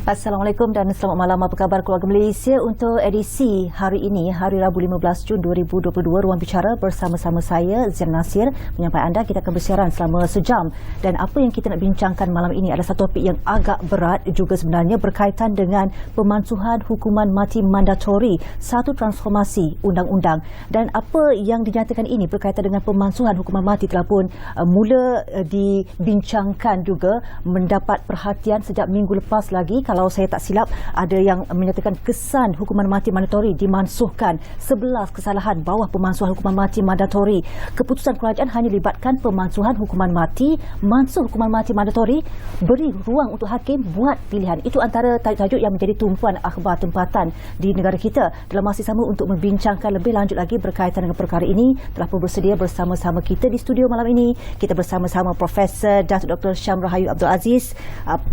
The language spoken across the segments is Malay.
Assalamualaikum dan selamat malam. Apa khabar keluarga Malaysia? Untuk edisi hari ini, hari Rabu 15 Jun 2022, Ruang Bicara bersama-sama saya, Zain Nasir, menyampai anda. Kita akan bersiaran selama sejam. Dan apa yang kita nak bincangkan malam ini adalah satu topik yang agak berat juga sebenarnya, berkaitan dengan pemansuhan hukuman mati mandatori, satu transformasi undang-undang. Dan apa yang dinyatakan ini berkaitan dengan pemansuhan hukuman mati telah pun mula dibincangkan juga, mendapat perhatian sejak minggu lepas lagi. Kalau saya tak silap, ada yang menyatakan kesan hukuman mati mandatori dimansuhkan. 11 kesalahan bawah pemansuhan hukuman mati mandatori. Keputusan kerajaan hanya libatkan pemansuhan hukuman mati, mansuh hukuman mati mandatori, beri ruang untuk hakim buat pilihan. Itu antara tajuk yang menjadi tumpuan akhbar tempatan di negara kita. Dalam masa sama, untuk membincangkan lebih lanjut lagi berkaitan dengan perkara ini, telah pun bersedia bersama-sama kita di studio malam ini. Kita bersama-sama Profesor Datuk Dr. Syam Rahayu Abdul Aziz,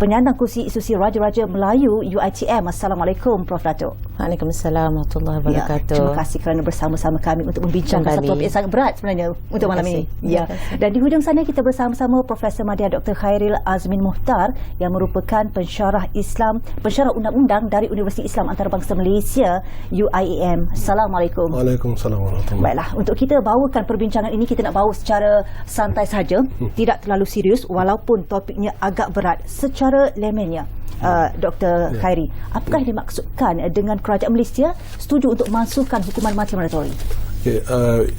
penyandang kursi institusi Raja-Raja Melayu UiTM. Assalamualaikum Prof. Datuk. Waalaikumsalam warahmatullahi wabarakatuh. Terima kasih kerana bersama-sama kami untuk membincangkan satu topik yang sangat berat sebenarnya untuk malam ini. Ya. Dan di hujung sana kita bersama-sama Profesor Madya Dr. Khairil Azmin Muhtar yang merupakan pensyarah Islam, pensyarah undang-undang dari Universiti Islam Antarabangsa Malaysia UiEM. Assalamualaikum. Waalaikumsalam warahmatullahi. Baiklah, untuk kita bawakan perbincangan ini, kita nak bawa secara santai saja, tidak terlalu serius walaupun topiknya agak berat. Secara laymannya, Dr. Khairi, apakah yang dimaksudkan dengan kerajaan Malaysia setuju untuk mansuhkan hukuman mati mandatori? Okay,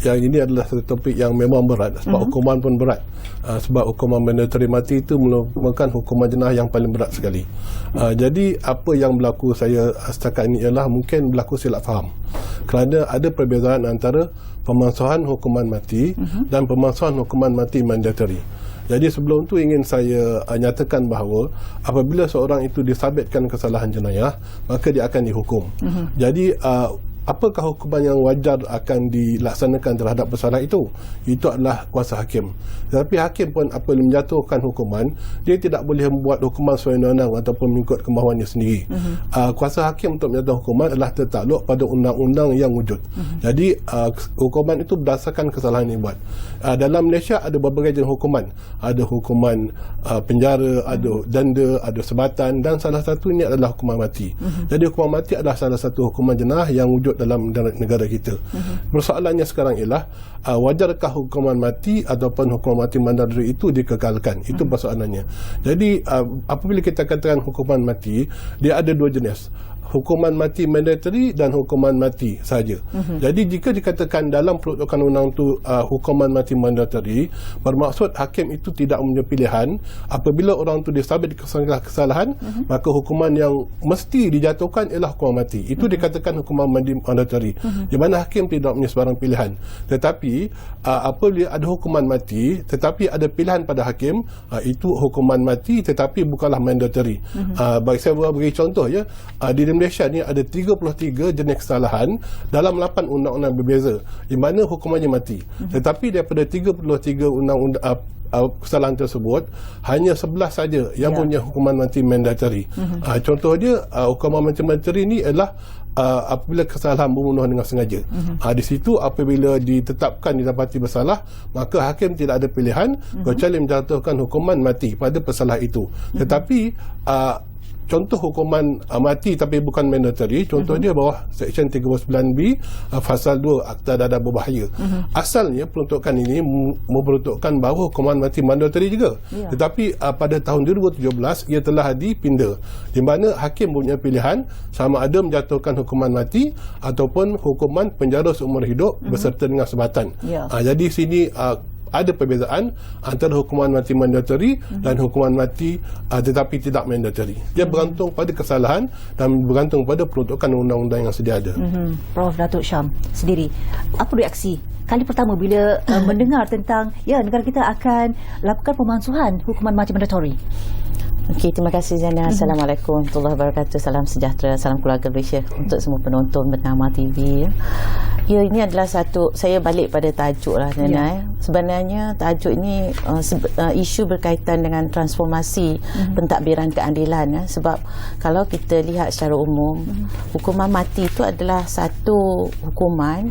yang ini adalah satu topik yang memang berat sebab hukuman pun berat. Sebab hukuman mandatori mati itu merupakan hukuman jenayah yang paling berat sekali. Jadi apa yang berlaku saya setakat ini ialah mungkin berlaku silap faham. Kerana ada perbezaan antara pemansuhan hukuman mati dan pemansuhan hukuman mati mandatori. Jadi sebelum itu ingin saya nyatakan bahawa apabila seorang itu disabitkan kesalahan jenayah, maka dia akan dihukum. Jadi apakah hukuman yang wajar akan dilaksanakan terhadap bersalah itu? Itu adalah kuasa hakim. Tetapi hakim pun apabila menjatuhkan hukuman, dia tidak boleh membuat hukuman sewenang-wenang ataupun mengikut kemahuannya sendiri. Kuasa hakim untuk menjatuhkan hukuman adalah tertakluk pada undang-undang yang wujud. Jadi hukuman itu berdasarkan kesalahan yang dibuat. Dalam Malaysia ada berbagai jenis hukuman. Ada hukuman penjara, ada denda, ada sebatan, dan salah satunya adalah hukuman mati. Jadi hukuman mati adalah salah satu hukuman jenayah yang wujud dalam negara kita. Persoalannya sekarang ialah wajarkah hukuman mati ataupun hukuman mati mandatori itu dikekalkan? Itu persoalannya. Jadi apabila kita katakan hukuman mati, dia ada dua jenis, hukuman mati mandatori dan hukuman mati saja. Jadi jika dikatakan dalam peruntukan undang itu hukuman mati mandatori, bermaksud hakim itu tidak mempunyai pilihan. Apabila orang itu disabit kesalahan, maka hukuman yang mesti dijatuhkan ialah hukuman mati. Itu dikatakan hukuman mati mandatori, di mana hakim tidak mempunyai sebarang pilihan. Tetapi apabila ada hukuman mati tetapi ada pilihan pada hakim, itu hukuman mati tetapi bukanlah mandatori. Bagi saya bagi contoh ya, di Malaysia ni ada 33 jenis kesalahan dalam 8 undang-undang berbeza di mana hukumannya mati. Tetapi daripada 33 undang-undang kesalahan tersebut, hanya 11 saja yang punya hukuman mati mandatori. Contoh dia, hukuman mati mandatori ni adalah apabila kesalahan pembunuhan dengan sengaja. Di situ apabila ditetapkan didapati bersalah, maka hakim tidak ada pilihan kecuali menjatuhkan hukuman mati pada pesalah itu. Tetapi contoh hukuman mati tapi bukan mandatori, contoh dia bawah Seksyen 39B Fasal 2 Akta Dadah Berbahaya. Asalnya peruntukan ini memperuntukkan bahawa hukuman mati mandatori juga. Tetapi pada tahun 2017 ia telah dipinda, di mana hakim punya pilihan sama ada menjatuhkan hukuman mati ataupun hukuman penjara seumur hidup beserta dengan sebatan. Jadi sini ada perbezaan antara hukuman mati mandatori dan hukuman mati tetapi tidak mandatori. Dia bergantung pada kesalahan dan bergantung pada peruntukan undang-undang yang sedia ada. Prof. Datuk Syam sendiri, apa reaksi kali pertama bila mendengar tentang negara kita akan lakukan pemansuhan hukuman mati mandatori? Okey, terima kasih Zana. Assalamualaikum warahmatullahi wabarakatuh. Salam sejahtera, salam keluarga Malaysia untuk semua penonton bernama TV. Ya, ini adalah satu, saya balik pada tajuk lah Zana. Sebenarnya tajuk ini isu berkaitan dengan transformasi pentadbiran keadilan. Sebab kalau kita lihat secara umum, hukuman mati itu adalah satu hukuman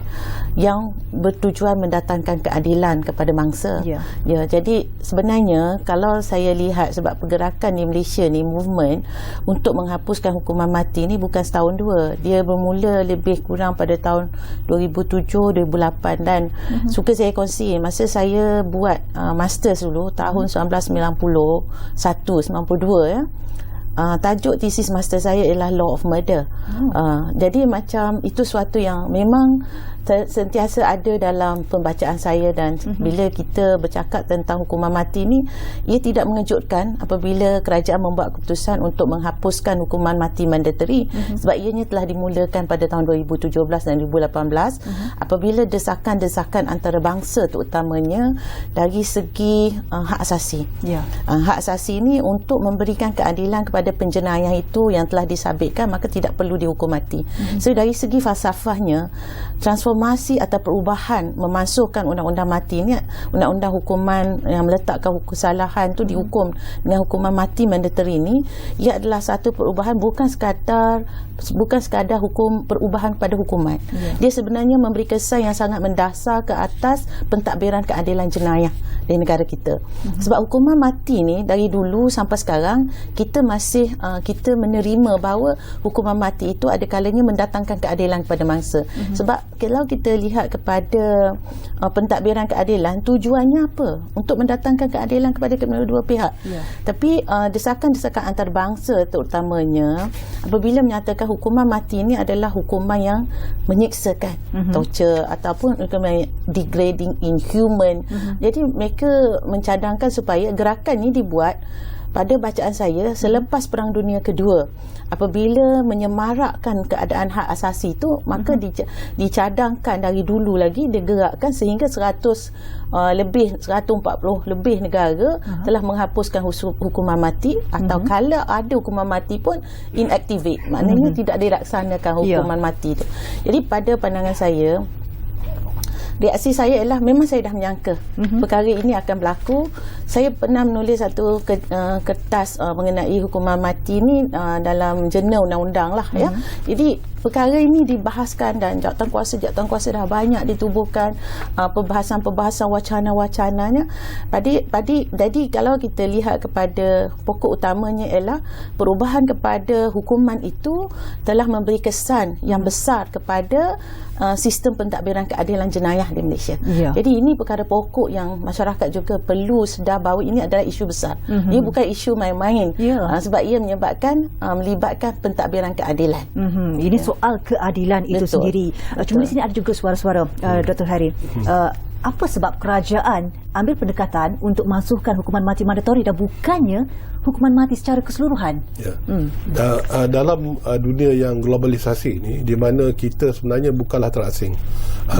yang bertujuan mendatangkan keadilan kepada mangsa. Ya, jadi sebenarnya kalau saya lihat sebab pergerakan di Malaysia ni movement untuk menghapuskan hukuman mati ni bukan setahun dua. Dia bermula lebih kurang pada tahun 2007, 2008 dan suka saya kongsi masa saya buat masters dulu tahun 1991, 92 ya. Tajuk tesis master saya ialah Law of Murder. Jadi macam itu suatu yang memang sentiasa ada dalam pembacaan saya dan bila kita bercakap tentang hukuman mati ni, ia tidak mengejutkan apabila kerajaan membuat keputusan untuk menghapuskan hukuman mati mandatory sebab ianya telah dimulakan pada tahun 2017 dan 2018 apabila desakan-desakan antarabangsa terutamanya dari segi hak asasi. Hak asasi ini untuk memberikan keadilan kepada penjenayah itu yang telah disabitkan, maka tidak perlu dihukum mati. So dari segi falsafahnya, transformasi atau perubahan memasukkan undang-undang mati ni, undang-undang hukuman yang meletakkan kesalahan tu dihukum dengan hukuman mati mandatory ni, ia adalah satu perubahan bukan sekadar hukum, perubahan pada hukuman. Dia sebenarnya memberi kesan yang sangat mendasar ke atas pentadbiran keadilan jenayah di negara kita. Sebab hukuman mati ni dari dulu sampai sekarang kita masih kita menerima bahawa hukuman mati itu ada kalanya mendatangkan keadilan kepada mangsa. Sebab kalau kita lihat kepada pentadbiran keadilan, tujuannya apa? Untuk mendatangkan keadilan kepada kedua-dua pihak. Tapi desakan-desakan antarabangsa terutamanya apabila menyatakan hukuman mati ini adalah hukuman yang menyiksakan, torture ataupun hukuman degrading, inhuman. Jadi mereka mencadangkan supaya gerakan ini dibuat pada bacaan saya selepas Perang Dunia Kedua. Apabila menyemarakkan keadaan hak asasi itu, maka dicadangkan dari dulu lagi, digerakkan sehingga 140 lebih negara telah menghapuskan hukuman mati atau kalau ada hukuman mati pun inactivate. Maknanya tidak dilaksanakan hukuman mati itu. Jadi pada pandangan saya, reaksi saya ialah memang saya dah menyangka perkara ini akan berlaku. Saya pernah menulis satu kertas mengenai hukuman mati ni dalam jurnal undang-undang lah ya. Jadi perkara ini dibahaskan dan jawatan kuasa dah banyak ditubuhkan, perbahasan wacana-wacananya. Jadi kalau kita lihat kepada pokok utamanya ialah perubahan kepada hukuman itu telah memberi kesan yang besar kepada sistem pentadbiran keadilan jenayah di Malaysia. Jadi ini perkara pokok yang masyarakat juga perlu sedar bahawa ini adalah isu besar. Ia bukan isu main-main. Sebab ia melibatkan pentadbiran keadilan. Ini soal keadilan itu sendiri. Cuma di sini ada juga suara-suara Dr. Harry. Apa sebab kerajaan ambil pendekatan untuk masukkan hukuman mati mandatori dan bukannya hukuman mati secara keseluruhan? Dalam dunia yang globalisasi ni, di mana kita sebenarnya bukanlah terasing.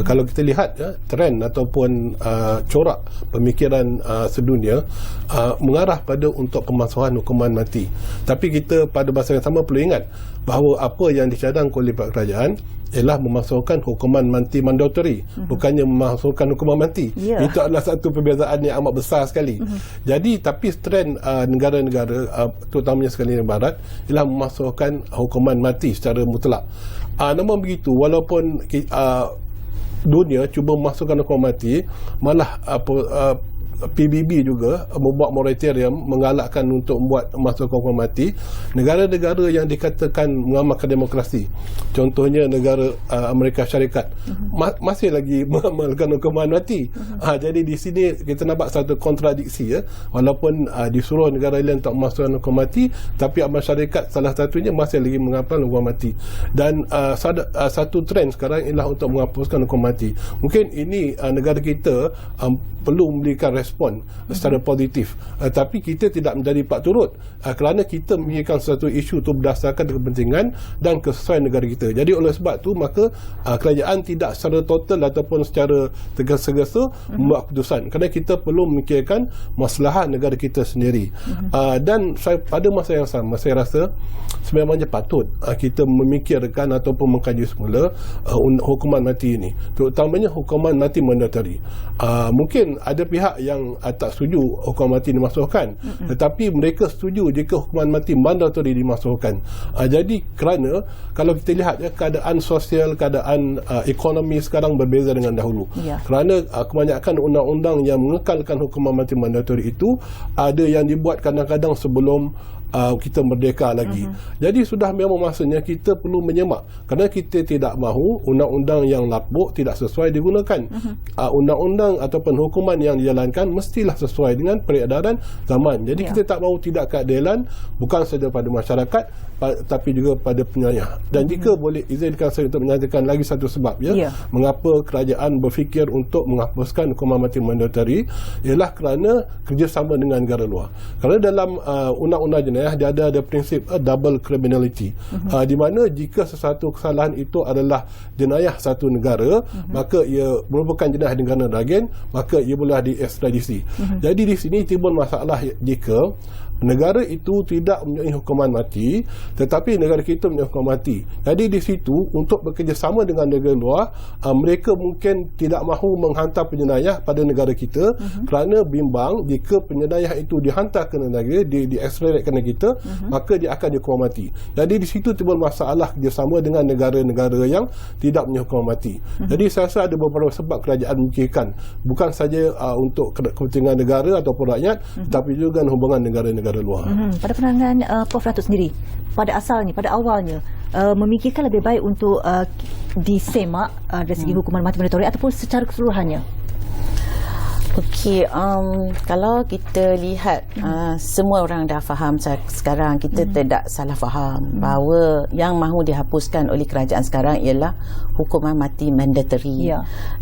Kalau kita lihat trend ataupun corak pemikiran sedunia mengarah pada untuk pemasukan hukuman mati. Tapi kita pada masa yang sama perlu ingat bahawa apa yang dicadangkan oleh kerajaan ialah memasukkan hukuman mati mandatori, bukannya memasukkan hukuman mati. Itu adalah satu perbezaan yang amat besar sekali. Jadi tapi trend negara-negara terutamanya sekali di barat ialah memasukkan hukuman mati secara mutlak. Namun begitu, walaupun dunia cuba memasukkan hukuman mati, malah PBB juga membuat moratorium mengalakkan untuk membuat masukkan hukuman mati. Negara-negara yang dikatakan mengamalkan demokrasi, contohnya negara Amerika Syarikat, masih lagi mengamalkan hukuman mati. Jadi di sini kita nampak satu kontradiksi walaupun disuruh negara lain untuk memasukkan hukuman mati, tapi Amerika Syarikat salah satunya masih lagi mengamalkan hukuman mati. Dan satu trend sekarang ialah untuk menghapuskan hukuman mati. Mungkin ini negara kita perlu memberikan respon secara positif, tapi kita tidak menjadi pak turut kerana kita memikirkan satu isu itu berdasarkan kepentingan dan kesesuaian negara kita. Jadi oleh sebab tu maka kerajaan tidak secara total ataupun secara tergesa-gesa membuat keputusan, kerana kita perlu memikirkan maslahat negara kita sendiri. Dan pada masa yang sama saya rasa sebenarnya patut kita memikirkan ataupun mengkaji semula hukuman mati ini, terutamanya hukuman mati mandatori. Mungkin ada pihak yang tak setuju hukuman mati dimasukkan, tetapi mereka setuju jika hukuman mati mandatori dimasukkan. Jadi kerana kalau kita lihat keadaan sosial, keadaan ekonomi sekarang berbeza dengan dahulu. Kerana kebanyakan undang-undang yang mengekalkan hukuman mati mandatori itu ada yang dibuat kadang-kadang sebelum kita merdeka lagi. Jadi sudah memang masanya kita perlu menyemak, kerana kita tidak mahu undang-undang yang lapuk tidak sesuai digunakan. Undang-undang ataupun hukuman yang dijalankan mestilah sesuai dengan peredaran zaman. Jadi kita tak mahu tidak keadilan bukan saja pada masyarakat tapi juga pada penyayah. Dan jika boleh izinkan saya untuk menyatakan lagi satu sebab mengapa kerajaan berfikir untuk menghapuskan hukuman mati mandatory, ialah kerana kerjasama dengan negara luar. Kerana dalam undang-undang jenayah dia ada prinsip double criminality, di mana jika sesuatu kesalahan itu adalah jenayah satu negara, maka ia merupakan jenayah negara lain, maka ia boleh diekstradisi. Jadi di sini timbul masalah jika negara itu tidak mempunyai hukuman mati tetapi negara kita mempunyai hukuman mati. Jadi di situ untuk bekerjasama dengan negara luar, mereka mungkin tidak mahu menghantar penjenayah pada negara kita kerana bimbang jika penjenayah itu dihantar ke negara, diekstradit ke negara kita, maka dia akan dihukum mati. Jadi di situ timbul masalah kerjasama dengan negara-negara yang tidak mempunyai hukuman mati. Jadi saya rasa ada beberapa sebab kerajaan memikirkan bukan saja untuk kepentingan negara ataupun rakyat, tetapi juga hubungan negara-negara luar. Pada pandangan Prof. Datuk sendiri, pada awalnya memikirkan lebih baik untuk disemak dari segi hukuman mati mandatory ataupun secara keseluruhannya? Okey, kalau kita lihat semua orang dah faham sekarang, kita tidak salah faham bahawa yang mahu dihapuskan oleh kerajaan sekarang ialah hukuman mati mandatory.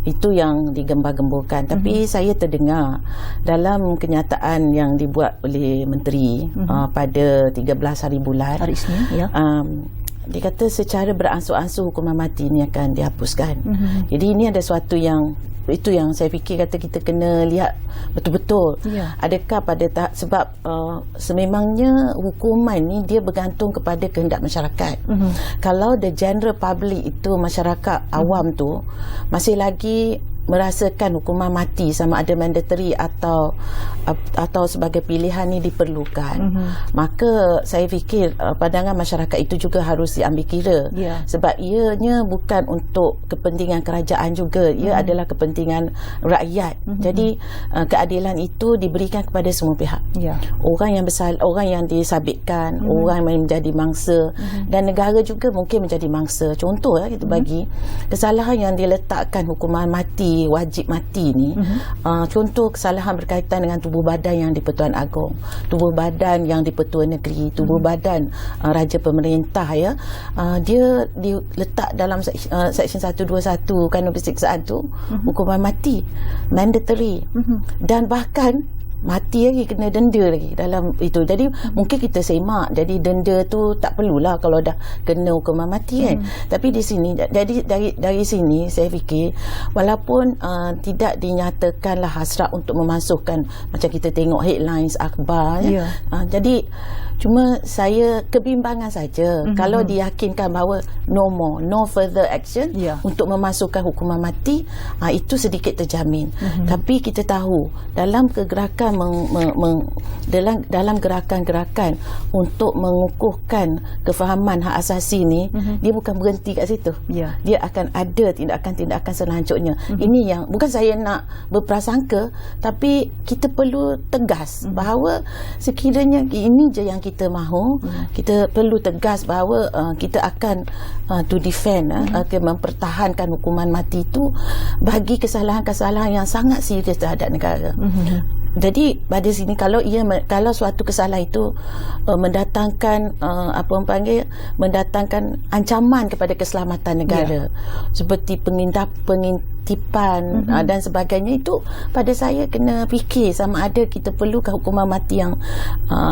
Itu yang digembar-gemburkan. Tapi saya terdengar dalam kenyataan yang dibuat oleh menteri pada 13 hari bulan hari Isnin, dia kata secara beransur-ansur hukuman mati ini akan dihapuskan. Jadi ini ada suatu yang itu yang saya fikir kata kita kena lihat betul-betul. Adakah pada tahap, sebab sememangnya hukuman ni dia bergantung kepada kehendak masyarakat. Kalau the general public itu, masyarakat awam tu masih lagi merasakan hukuman mati sama ada mandatory atau sebagai pilihan ni diperlukan, maka saya fikir pandangan masyarakat itu juga harus diambil kira, sebab ianya bukan untuk kepentingan kerajaan juga, ia adalah kepentingan rakyat. Jadi keadilan itu diberikan kepada semua pihak, orang yang bersalah, orang yang disabitkan, orang yang menjadi mangsa, dan negara juga mungkin menjadi mangsa. Contoh kita bagi kesalahan yang diletakkan hukuman mati, wajib mati ni, contoh kesalahan berkaitan dengan tubuh badan yang di Pertuan Agong, tubuh badan yang di Pertua Negeri, tubuh badan Raja Pemerintah, dia diletak dalam Seksyen 121 Kanun Persiksaan tu, hukuman mati mandatory, dan bahkan mati lagi, kena denda lagi dalam itu. Jadi mungkin kita semak, jadi denda tu tak perlulah kalau dah kena hukuman mati kan. Tapi di sini, jadi dari sini saya fikir walaupun tidak dinyatakanlah hasrat untuk memasukkan, macam kita tengok headlines akhbar jadi cuma saya kebimbangan saja kalau diyakinkan bahawa no further action untuk memasukkan hukuman mati, itu sedikit terjamin. Tapi kita tahu dalam kegerakan dalam gerakan-gerakan untuk mengukuhkan kefahaman hak asasi ni, dia bukan berhenti kat situ. Dia akan ada tindakan-tindakan selanjutnya. Ini yang bukan saya nak berprasangka, tapi kita perlu tegas bahawa sekiranya ini je yang kita mahu, kita perlu tegas bahawa kita akan to defend, mempertahankan hukuman mati itu bagi kesalahan-kesalahan yang sangat serius terhadap negara. Jadi pada sini kalau suatu kesalahan itu mendatangkan mendatangkan ancaman kepada keselamatan negara, seperti pengintipan dan sebagainya, itu pada saya kena fikir sama ada kita perlukan hukuman mati yang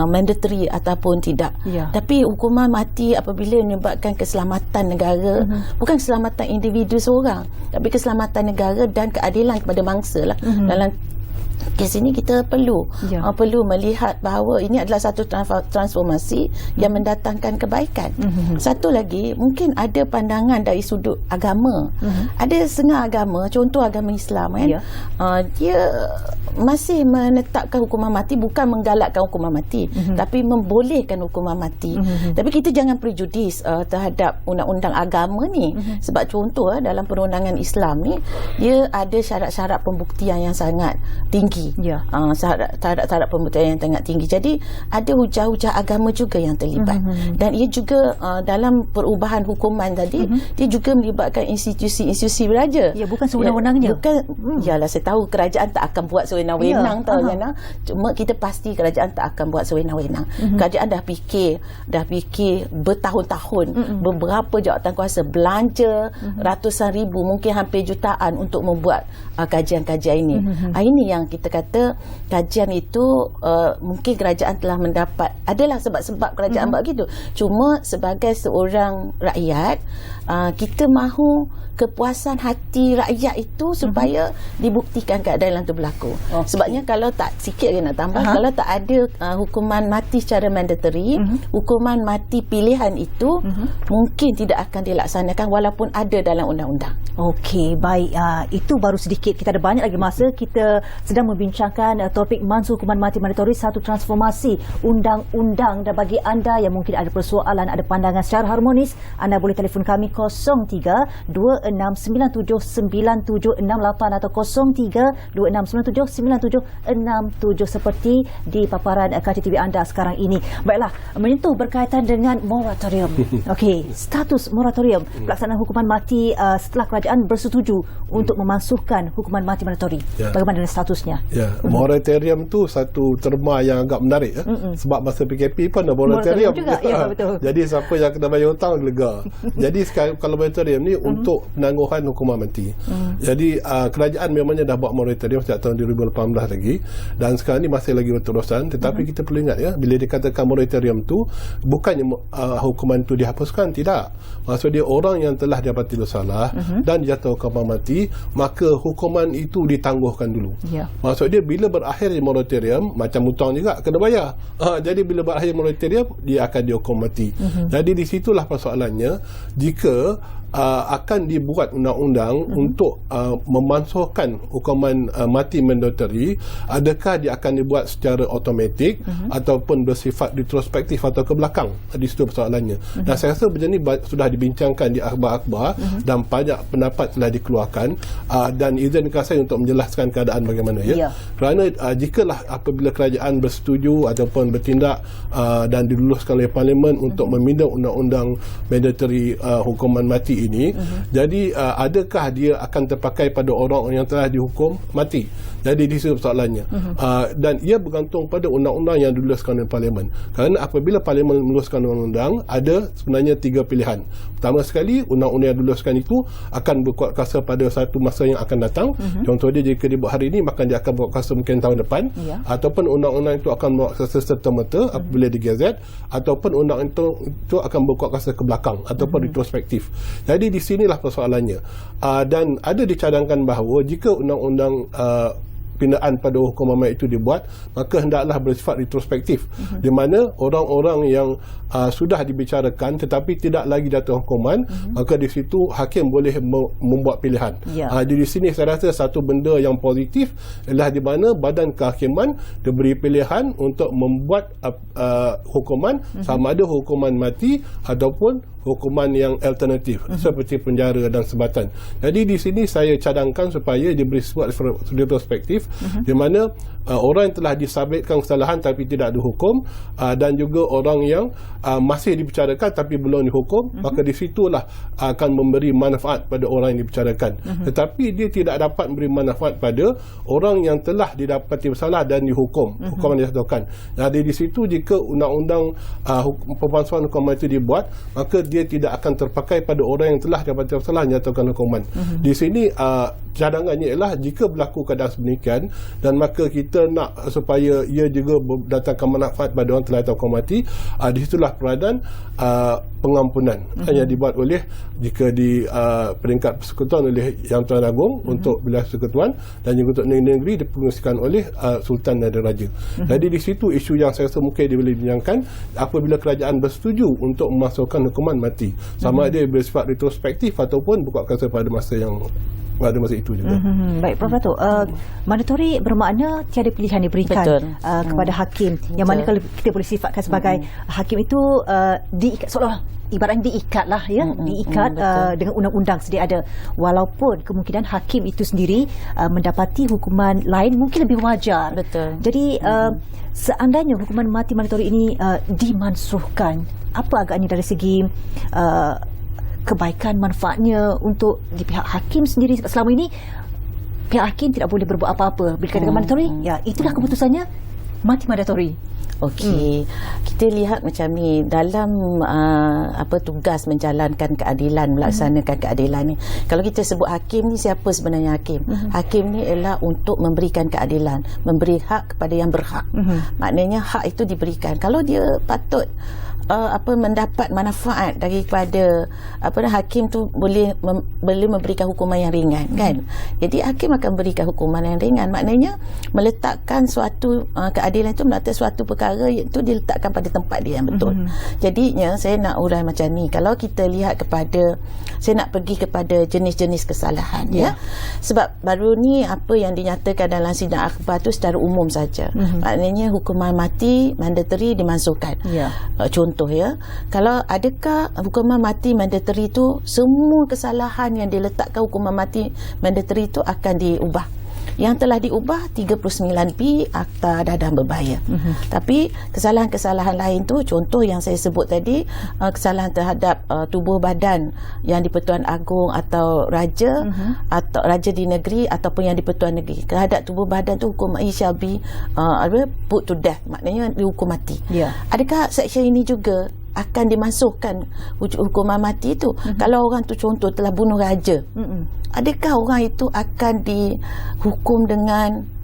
mandatory ataupun tidak. Tapi hukuman mati apabila menyebabkan keselamatan negara, bukan keselamatan individu seorang, tapi keselamatan negara dan keadilan kepada mangsa lah. Dalam kes ini kita perlu melihat bahawa ini adalah satu transformasi yang mendatangkan kebaikan. Satu lagi, mungkin ada pandangan dari sudut agama. Ada setengah agama, contoh agama Islam kan, dia masih menetapkan hukuman mati, bukan menggalakkan hukuman mati, tapi membolehkan hukuman mati. Tapi kita jangan prejudis terhadap undang-undang agama ni, sebab contoh dalam perundangan Islam ni, dia ada syarat-syarat pembuktian yang sangat tinggi tinggi. Ya. Syarat pembuktian yang sangat tinggi. Jadi ada hujah-hujah agama juga yang terlibat. Dan ia juga dalam perubahan hukuman tadi, dia juga melibatkan institusi-institusi beraja. Ya, bukan sewenang-wenangnya. Yalah, saya tahu kerajaan tak akan buat sewenang-wenang cuma kita pasti kerajaan tak akan buat sewenang-wenang. Kerajaan dah fikir bertahun-tahun, beberapa jawatan kuasa belanja ratusan ribu, mungkin hampir jutaan untuk membuat kajian-kajian ini. Ini yang kita kata kajian itu mungkin kerajaan telah mendapat, adalah sebab-sebab kerajaan buat gitu. Cuma sebagai seorang rakyat, kita mahu kepuasan hati rakyat itu supaya dibuktikan keadaan itu berlaku. Sebabnya kalau tak, sikit lagi nak tambah, kalau tak ada hukuman mati secara mandatory, hukuman mati pilihan itu mungkin tidak akan dilaksanakan walaupun ada dalam undang-undang. Okey, baik. Itu baru sedikit. Kita ada banyak lagi masa. Kita sedang membincangkan topik mansuh hukuman mati mandatori, satu transformasi undang-undang. Dan bagi anda yang mungkin ada persoalan, ada pandangan secara harmonis, anda boleh telefon kami 03-2697-9768 atau 03-2697-9767 seperti di paparan kaca TV anda sekarang ini. Baiklah, menyentuh berkaitan dengan moratorium. Okey, status moratorium pelaksanaan hukuman mati setelah kerajaan bersetuju untuk memansuhkan hukuman mati mandatori. Bagaimana dengan statusnya? Ya, moratorium tu satu terma yang agak menarik sebab masa PKP pun ada moratorium juga. Ya, betul. Jadi siapa yang kena bayar hutang lega. Jadi sekarang kalau moratorium ni untuk penangguhan hukuman mati. Jadi kerajaan memangnya dah buat moratorium sejak tahun 2018 lagi, dan sekarang ni masih lagi berterusan. Tetapi kita perlu ingat, ya, bila dikatakan moratorium tu bukannya hukuman tu dihapuskan, tidak. Maksud dia orang yang telah didapati bersalah dan dijatuh hukuman mati, maka hukuman itu ditangguhkan dulu. Maksud dia bila berakhir moratorium, macam hutang juga kena bayar. Jadi bila berakhir moratorium, dia akan dihukum mati. Jadi di situlah persoalannya, jika akan dibuat undang-undang untuk memansuhkan hukuman mati mandatori, adakah dia akan dibuat secara automatik ataupun bersifat retrospektif atau ke belakang? Di situ persoalannya. Dan saya rasa benda ni sudah dibincangkan di akhbar-akhbar dan banyak pendapat telah dikeluarkan, dan izinkan saya untuk menjelaskan keadaan bagaimana, ya. Kerana jikalah apabila kerajaan bersetuju ataupun bertindak dan diluluskan oleh parlimen untuk meminda undang-undang mandatory hukuman mati ini, jadi adakah dia akan terpakai pada orang yang telah dihukum mati? Jadi di situ persoalannya. Dan ia bergantung pada undang-undang yang diluluskan oleh parlimen. Kerana apabila parlimen meluluskan undang-undang, ada sebenarnya 3 pilihan. Pertama sekali, undang-undang yang diluluskan itu akan berkuat kuasa pada satu masa yang akan datang. Contoh dia, jika dibuat hari ini, maka dia akan berkuat kuasa mungkin tahun depan. Ataupun undang-undang itu akan berkuat kuasa serta-merta apabila digazet, ataupun undang-undang itu akan berkuat kuasa ke belakang ataupun retrospektif. Jadi di sinilah persoalannya. Dan ada dicadangkan bahawa jika undang-undang pindaan pada hukuman mati itu dibuat, maka hendaklah bersifat retrospektif, di mana orang-orang yang sudah dibicarakan tetapi tidak lagi jatuh hukuman, maka di situ hakim boleh membuat pilihan. Jadi di sini saya rasa satu benda yang positif ialah di mana badan kehakiman diberi pilihan untuk membuat hukuman sama ada hukuman mati ataupun hukuman yang alternatif seperti penjara dan sebatan. Jadi di sini saya cadangkan supaya diberi sebuah retrospektif, di mana orang yang telah disabitkan kesalahan tapi tidak dihukum, dan juga orang yang masih dibicarakan tapi belum dihukum, maka di situlah akan memberi manfaat pada orang yang dibicarakan. Tetapi dia tidak dapat memberi manfaat pada orang yang telah didapati bersalah dan dihukum, hukuman dijatuhkan. Jadi di situ jika undang-undang pemansuhan hukuman itu dibuat, maka dia tidak akan terpakai pada orang yang telah didapati bersalah dijatuhkan hukuman. Di sini cadangannya ialah jika berlaku keadaan sedemikian, dan maka kita nak supaya ia juga datangkan manfaat pada orang telah hukuman mati, di situlah peranan pengampunan yang dibuat oleh, jika di peringkat persekutuan oleh Yang Tuan Agong untuk wilayah persekutuan, dan juga untuk negeri dipromosikan oleh Sultan dan Raja. Jadi di situ isu yang saya rasa mungkin boleh dibincangkan apabila kerajaan bersetuju untuk memasukkan hukuman mati, sama ada bersifat retrospektif ataupun berkuat kuasa pada masa itu juga. Baik, Prof. Dato', mandatori bermakna tiada pilihan diberikan kepada hakim, yang mana kalau kita boleh sifatkan sebagai hakim itu diikat, seolah ibaratnya diikat lah ya, diikat dengan undang-undang sedia ada. Walaupun kemungkinan hakim itu sendiri mendapati hukuman lain mungkin lebih wajar. Betul. Jadi seandainya hukuman mati mandatori ini dimansuhkan, apa agaknya dari segi kebaikan manfaatnya untuk di pihak hakim sendiri? Sebab selama ini pihak hakim tidak boleh berbuat apa-apa. Bila katakan mandatori, ya itulah keputusannya, mati mandatori. Okey, kita lihat macam ni dalam tugas menjalankan keadilan, melaksanakan keadilan ni. Kalau kita sebut hakim ni, siapa sebenarnya hakim? Hakim ni ialah untuk memberikan keadilan, memberi hak kepada yang berhak. Maknanya hak itu diberikan. Kalau dia patut mendapat manfaat daripada hakim tu boleh memberikan hukuman yang ringan, kan? Jadi hakim akan berikan hukuman yang ringan. Maknanya meletakkan suatu keadilan itu meletakkan suatu perkara itu diletakkan pada tempat dia yang betul. Jadinya saya nak urai macam ni. Kalau kita lihat kepada, saya nak pergi kepada jenis-jenis kesalahan, ya. Sebab baru ni apa yang dinyatakan dalam sidang akhbar tu secara umum saja. Maknanya hukuman mati mandatory dimansuhkan. Contoh, ya, kalau adakah hukuman mati mandatory itu semua kesalahan yang diletakkan hukuman mati mandatory itu akan diubah? Yang telah diubah 39B Akta Dadah Berbahaya. Tapi kesalahan-kesalahan lain tu, contoh yang saya sebut tadi, kesalahan terhadap tubuh badan yang di-Pertuan Agong atau raja, atau raja di negeri ataupun yang di-Pertuan negeri. Terhadap tubuh badan tu hukum shall be put to death, maknanya dihukum mati. Adakah section ini juga akan dimasukkan hukuman mati itu? Kalau orang tu contoh telah bunuh raja, adakah orang itu akan dihukum dengan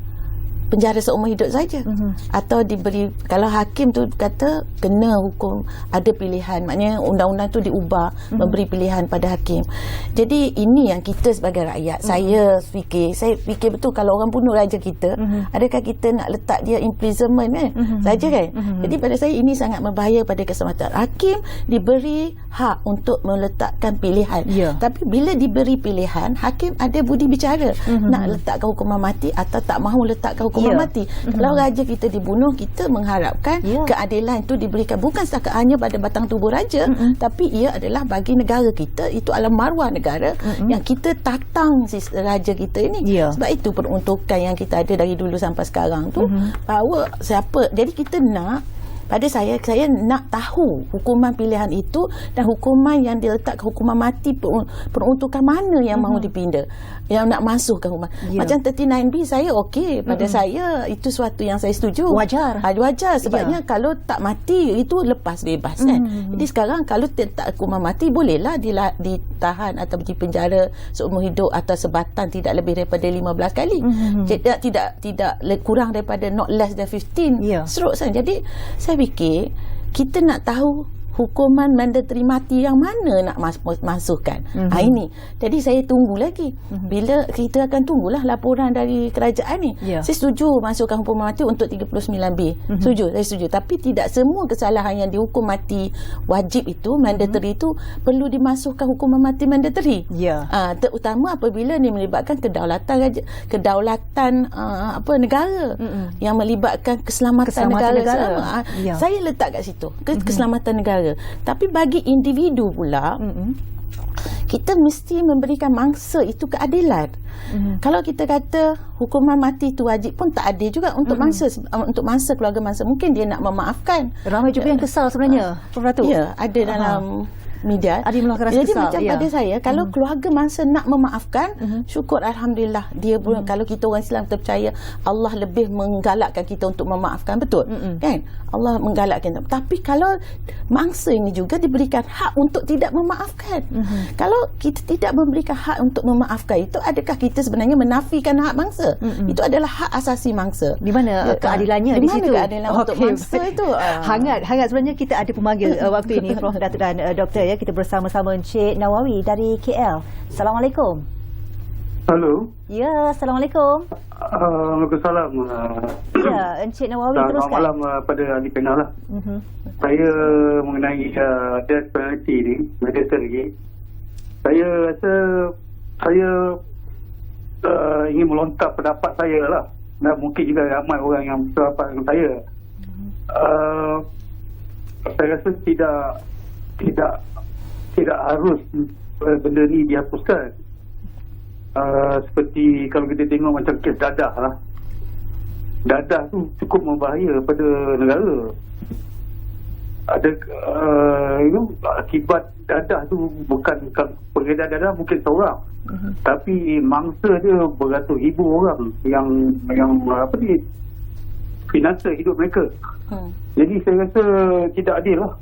penjara seumur hidup saja, atau diberi, kalau hakim tu kata kena hukum, ada pilihan, maknanya undang-undang tu diubah, memberi pilihan pada hakim. Jadi ini yang kita sebagai rakyat, saya fikir betul, kalau orang bunuh raja kita, adakah kita nak letak dia imprisonment saja, kan? Jadi pada saya ini sangat berbahaya pada keselamatan. Hakim diberi hak untuk meletakkan pilihan, tapi bila diberi pilihan, hakim ada budi bicara nak letakkan hukuman mati atau tak mahu letakkan hukuman mati. Kalau raja kita dibunuh, kita mengharapkan keadilan itu diberikan bukan setakat hanya pada batang tubuh raja, tapi ia adalah bagi negara kita. Itu adalah maruah negara yang kita tatang si raja kita ini. Sebab itu peruntukan yang kita ada dari dulu sampai sekarang tu, bahawa siapa, jadi kita nak, pada saya nak tahu hukuman pilihan itu dan hukuman yang diletakkan hukuman mati, peruntukan mana yang mahu dipindah, yang nak masuk ke hukuman. Macam 39B saya okey, pada saya itu suatu yang saya setuju, wajar sebabnya kalau tak mati itu lepas bebas, kan. Jadi sekarang kalau tak hukuman mati, bolehlah ditahan atau dipenjara seumur hidup atau sebatan tidak lebih daripada 15 kali. Tidak kurang daripada not less than 15 strokes, kan. Jadi saya fikir kita nak tahu hukuman mandatory mati yang mana nak masukkan. Ini. Jadi saya tunggu lagi. Bila kita akan tunggulah laporan dari kerajaan ni. Saya setuju masukkan hukuman mati untuk 39B. Saya setuju. Tapi tidak semua kesalahan yang dihukum mati wajib itu, mandatory itu, perlu dimasukkan hukuman mati mandatory. Terutama apabila ni melibatkan kedaulatan negara, yang melibatkan keselamatan negara. Saya letak kat situ, keselamatan negara. Tapi bagi individu pula, kita mesti memberikan mangsa itu keadilan. Kalau kita kata hukuman mati itu wajib pun tak adil juga untuk mangsa keluarga mangsa. Mungkin dia nak memaafkan. Ramai juga yang kesal sebenarnya, Prof. Datuk. Ya, ada dalam media. Ada yang rasa jadi kesal. Macam pada saya, kalau keluarga mangsa nak memaafkan, syukur, alhamdulillah. Dia pun, kalau kita orang Islam kita percaya Allah lebih menggalakkan kita untuk memaafkan, betul? Kan? Allah menggalakkan. Tapi kalau mangsa ini juga diberikan hak untuk tidak memaafkan. Kalau kita tidak memberikan hak untuk memaafkan itu, adakah kita sebenarnya menafikan hak mangsa? Itu adalah hak asasi mangsa. Di mana keadilannya di situ? Di mana keadilan untuk mangsa itu? Hangat sebenarnya. Kita ada pemanggil waktu ini, Prof. Datuk dan Doktor, ya. Kita bersama-sama Encik Nawawi dari KL. Assalamualaikum. Halo. Ya, Assalamualaikum. Waalaikumsalam. Ya, Encik Nawawi, teruskan. Selamat malam pada ahli panel lah. Saya mengenai death penalty ni, mandatory. Saya rasa saya ingin melontar pendapat saya lah. Dan mungkin juga ramai orang yang berpendapat dengan saya. Saya rasa tidak tidak harus benda ni dihapuskan. Seperti kalau kita tengok macam kes dadah lah. Dadah tu cukup membahaya pada negara. Ada akibat dadah tu bukan pengedar dadah mungkin seorang, tapi mangsa dia beratus ribu orang yang finansial hidup mereka. Jadi saya rasa tidak adil lah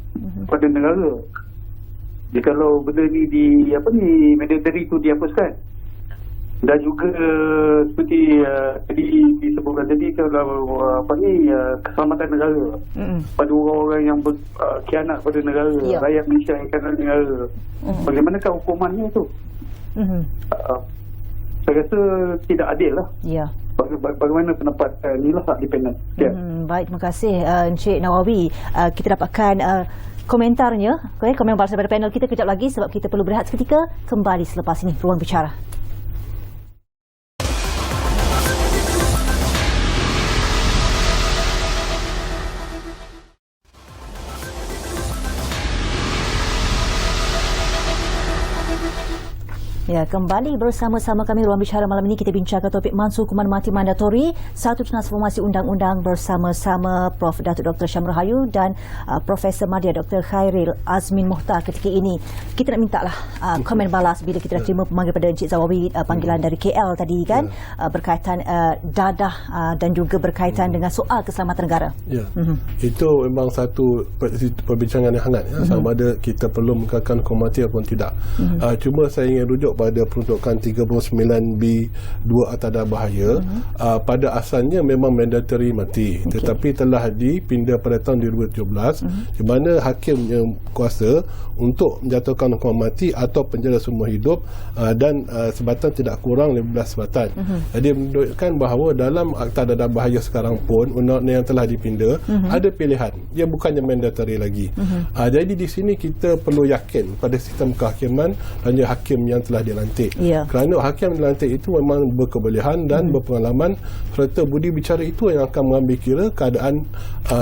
pada negara. Jadi kalau benda ni mandatory tu dihapuskan. Dan juga seperti tadi disebutkan tadi, kalau keselamatan negara pada orang-orang yang berkhianat pada negara, rakyat Malaysia yang khianat negara, bagaimanakah hukumannya tu? Saya rasa tidak adil lah. Bagaimana pendapat inilah hak independen. Baik, terima kasih Encik Nawawi. Kita dapatkan komentarnya, komen balas daripada panel kita kejap lagi sebab kita perlu berehat seketika. Kembali selepas ini Ruang Bicara. Ya, kembali bersama-sama kami Ruang Bicara malam ini. Kita bincangkan topik mansuh hukuman mati mandatori, satu transformasi undang-undang bersama-sama Prof. Datuk Dr. Syam Rahayu dan Profesor Madya Dr. Khairil Azmin Muhtar ketika ini. Kita nak mintalah komen balas bila kita dah terima pemanggil pada Encik Zawawi, panggilan dari KL tadi kan, berkaitan dadah dan juga berkaitan dengan soal keselamatan negara. Itu memang satu perbincangan yang hangat, sama ada kita perlu mengekalkan hukuman mati ataupun tidak. Cuma saya ingin rujuk pada peruntukan 39B2 Atada Bahaya. Pada asalnya memang mandatory mati, tetapi telah dipindah pada tahun 2017 di mana hakim yang kuasa untuk menjatuhkan hukuman mati atau penjara seumur hidup dan sebatan tidak kurang 15 sebatan. Jadi menunjukkan bahawa dalam Akta Atada Bahaya sekarang pun undang-undang yang telah dipindah ada pilihan, dia bukannya mandatory lagi. Jadi di sini kita perlu yakin pada sistem kehakiman dan hakim yang telah dilantik. Kerana hakim dilantik itu memang berkebolehan dan berpengalaman serta budi bicara itu yang akan mengambil kira keadaan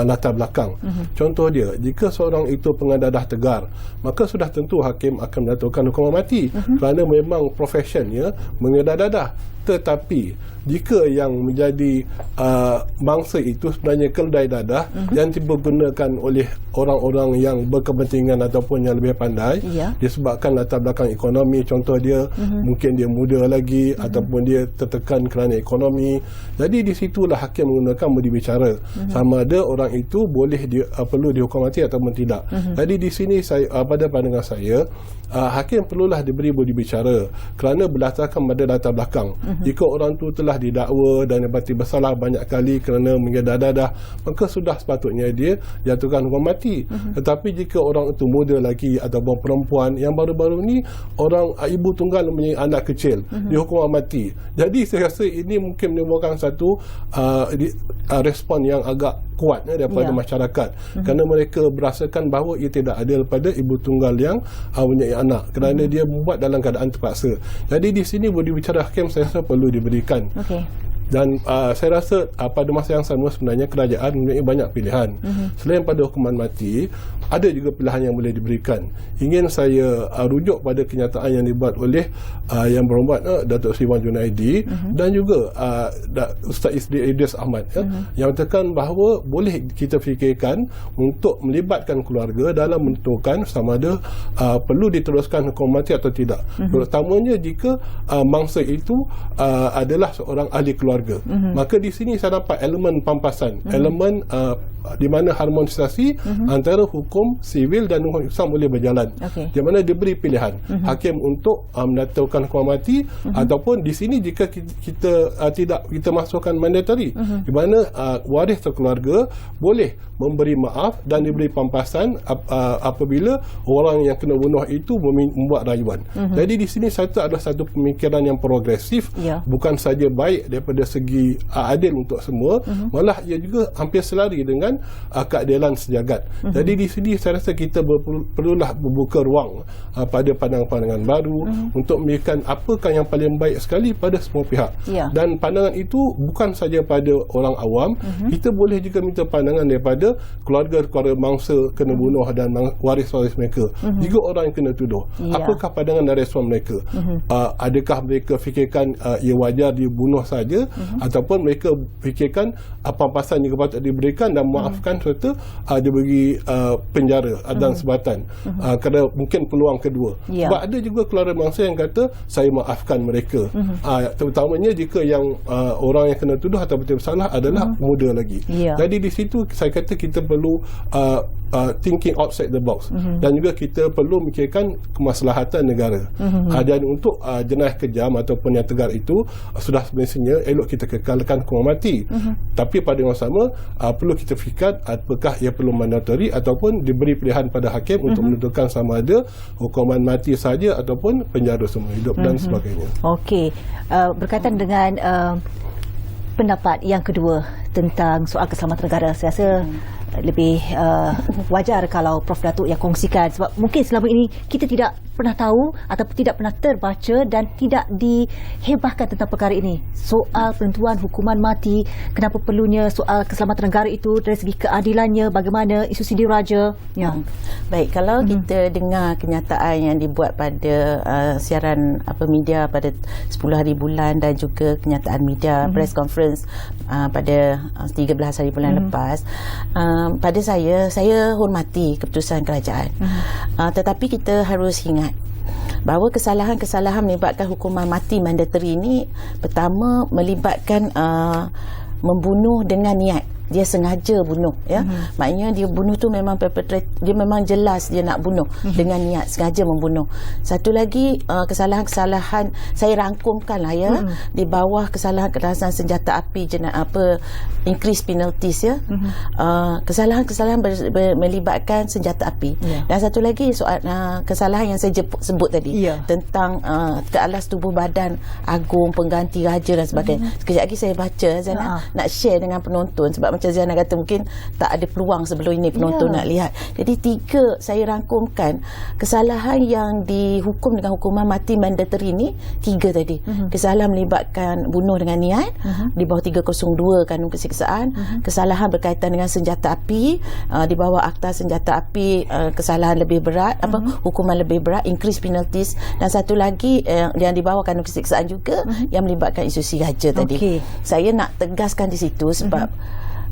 latar belakang. Contoh dia, jika seorang itu pengadadah tegar, maka sudah tentu hakim akan menjatuhkan hukuman mati kerana memang profesionnya mengedadah. Tetapi jika yang menjadi mangsa itu sebenarnya keledai dadah yang dipergunakan oleh orang-orang yang berkepentingan ataupun yang lebih pandai, disebabkan latar belakang ekonomi, contoh dia mungkin dia muda lagi ataupun dia tertekan kerana ekonomi, jadi di situlah hakim menggunakan budi bicara sama ada orang itu boleh perlu dihukum mati ataupun tidak. Jadi di sini saya, pada pandangan saya, hakim perlulah diberi budi bicara kerana berdasarkan pada latar belakang. Jika orang tu telah didakwa dan dibati bersalah banyak kali kerana mengedadah, maka sudah sepatutnya dia jatuhkan hukuman mati. Tetapi jika orang itu muda lagi ataupun perempuan yang baru-baru ni orang ibu tunggal mempunyai anak kecil, dihukum mati. Jadi saya rasa ini mungkin menimbulkan satu respon yang agak kuat daripada masyarakat kerana mereka berasakan bahawa ia tidak adil pada ibu tunggal yang mempunyai anak kerana dia membuat dalam keadaan terpaksa. Jadi di sini budi bicara hakim saya rasa perlu diberikan. Dan saya rasa pada masa yang sama sebenarnya kerajaan mempunyai banyak pilihan. Selain pada hukuman mati, ada juga pilihan yang boleh diberikan. Ingin saya rujuk pada kenyataan yang dibuat oleh yang berhormat Datuk Seri Wan Junaidi dan juga Ustaz Idris Ahmad yang mengatakan bahawa boleh kita fikirkan untuk melibatkan keluarga dalam menentukan sama ada perlu diteruskan hukuman mati atau tidak. Terutamanya jika mangsa itu adalah seorang ahli keluarga. Maka di sini saya dapat elemen pampasan, elemen di mana harmonisasi antara hukum sivil dan hukum Islam boleh berjalan. Di mana diberi pilihan hakim untuk menjatuhkan hukuman mati ataupun di sini jika kita masukkan mandatory, di mana waris keluarga boleh memberi maaf dan diberi pampasan apabila orang yang kena bunuh itu membuat rayuan. Jadi di sini satu adalah satu pemikiran yang progresif, bukan saja baik daripada segi adil untuk semua, malah ia juga hampir selari dengan keadilan sejagat. Jadi di sini saya rasa kita perlulah membuka ruang pada pandangan-pandangan baru untuk memberikan apakah yang paling baik sekali pada semua pihak. Dan pandangan itu bukan saja pada orang awam, kita boleh juga minta pandangan daripada keluarga-keluarga mangsa kena bunuh dan waris-waris mereka, juga orang yang kena tuduh. Apakah pandangan dan respon mereka? Adakah mereka fikirkan ia wajar dibunuh saja, ataupun mereka fikirkan pampasan juga patut diberikan dan maafkan serta diberi penjara dan sebatan, kerana mungkin peluang kedua. Sebab ada juga keluarga mangsa yang kata saya maafkan mereka, terutamanya jika yang orang yang kena tuduh atau betul bersalah adalah muda lagi. Jadi di situ saya kata kita perlu thinking outside the box, dan juga kita perlu memikirkan kemaslahatan negara. Dan untuk jenayah kejam ataupun yang tegar itu sudah semestinya elok kita kekalkan hukuman mati. Tapi pada masa sama perlu kita fikir apakah ia perlu mandatory ataupun diberi pilihan pada hakim untuk menentukan sama ada hukuman mati saja ataupun penjara seumur hidup dan sebagainya. Okey, berkaitan dengan pendapat yang kedua tentang soal keselamatan negara, saya rasa lebih wajar kalau Prof Datuk yang kongsikan, sebab mungkin selama ini kita tidak pernah tahu ataupun tidak pernah terbaca dan tidak dihebahkan tentang perkara ini. Soal penentuan hukuman mati, kenapa perlunya, soal keselamatan negara itu dari segi keadilannya, bagaimana institusi diraja. Baik, kalau kita dengar kenyataan yang dibuat pada siaran media pada 10 hari bulan dan juga kenyataan media press conference pada 13 hari bulan lepas, pada saya hormati keputusan kerajaan, tetapi kita harus ingat bahawa kesalahan-kesalahan melibatkan hukuman mati mandatory ini, pertama melibatkan membunuh dengan niat. Dia sengaja bunuh, maknanya dia bunuh tu memang dia memang jelas dia nak bunuh dengan niat, sengaja membunuh. Satu lagi kesalahan-kesalahan saya rangkumkanlah di bawah kesalahan kekerasan senjata api, increase penalties kesalahan-kesalahan melibatkan senjata api. Dan satu lagi soal kesalahan yang saya sebut tadi tentang ke alas tubuh badan agung, pengganti raja dan sebagainya. Sekejap lagi saya baca, Zana nak share dengan penonton, sebab macam Zana kata mungkin tak ada peluang sebelum ini penonton nak lihat. Jadi 3 saya rangkumkan kesalahan yang dihukum dengan hukuman mati mandatory ini, 3 tadi. Kesalahan melibatkan bunuh dengan niat di bawah 302 kanun kesiksaan, kesalahan berkaitan dengan senjata api di bawah akta senjata api, kesalahan lebih berat, hukuman lebih berat, increase penalties, dan satu lagi yang di bawah kanun kesiksaan juga yang melibatkan institusi raja tadi. Saya nak tegaskan di situ sebab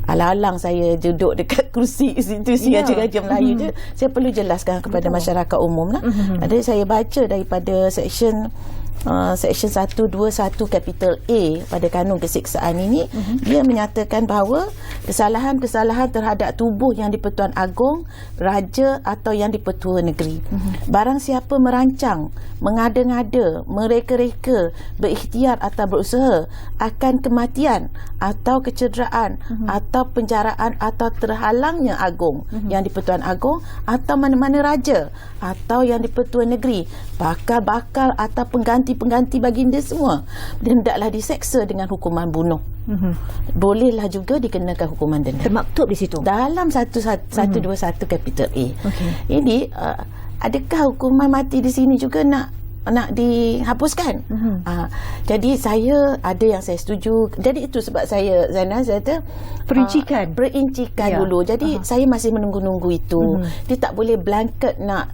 alang-alang saya duduk dekat kursi institusi raja-raja Melayu je, saya perlu jelaskan kepada masyarakat umum lah. Jadi saya baca daripada section 121 kapital A pada kanun kesiksaan ini, dia menyatakan bahawa kesalahan-kesalahan terhadap tubuh yang di-Pertuan Agong, raja atau yang di-Pertua Negeri, barang siapa merancang, mengada-ngada, mereka-reka, berikhtiar atau berusaha akan kematian atau kecederaan atau penjaraan atau terhalangnya Agong yang di-Pertuan Agong atau mana-mana raja atau yang di-Pertua Negeri, bakal-bakal atau pengganti baginda semua, hendaklah diseksa dengan hukuman bunuh. Bolehlah juga dikenakan hukuman denda. Termaktub di situ dalam 121 kapital A. Jadi adakah hukuman mati di sini juga nak dihapuskan? Jadi saya ada yang saya setuju. Jadi itu sebab saya kata perincikan dulu. Jadi saya masih menunggu itu. Dia tak boleh blanket nak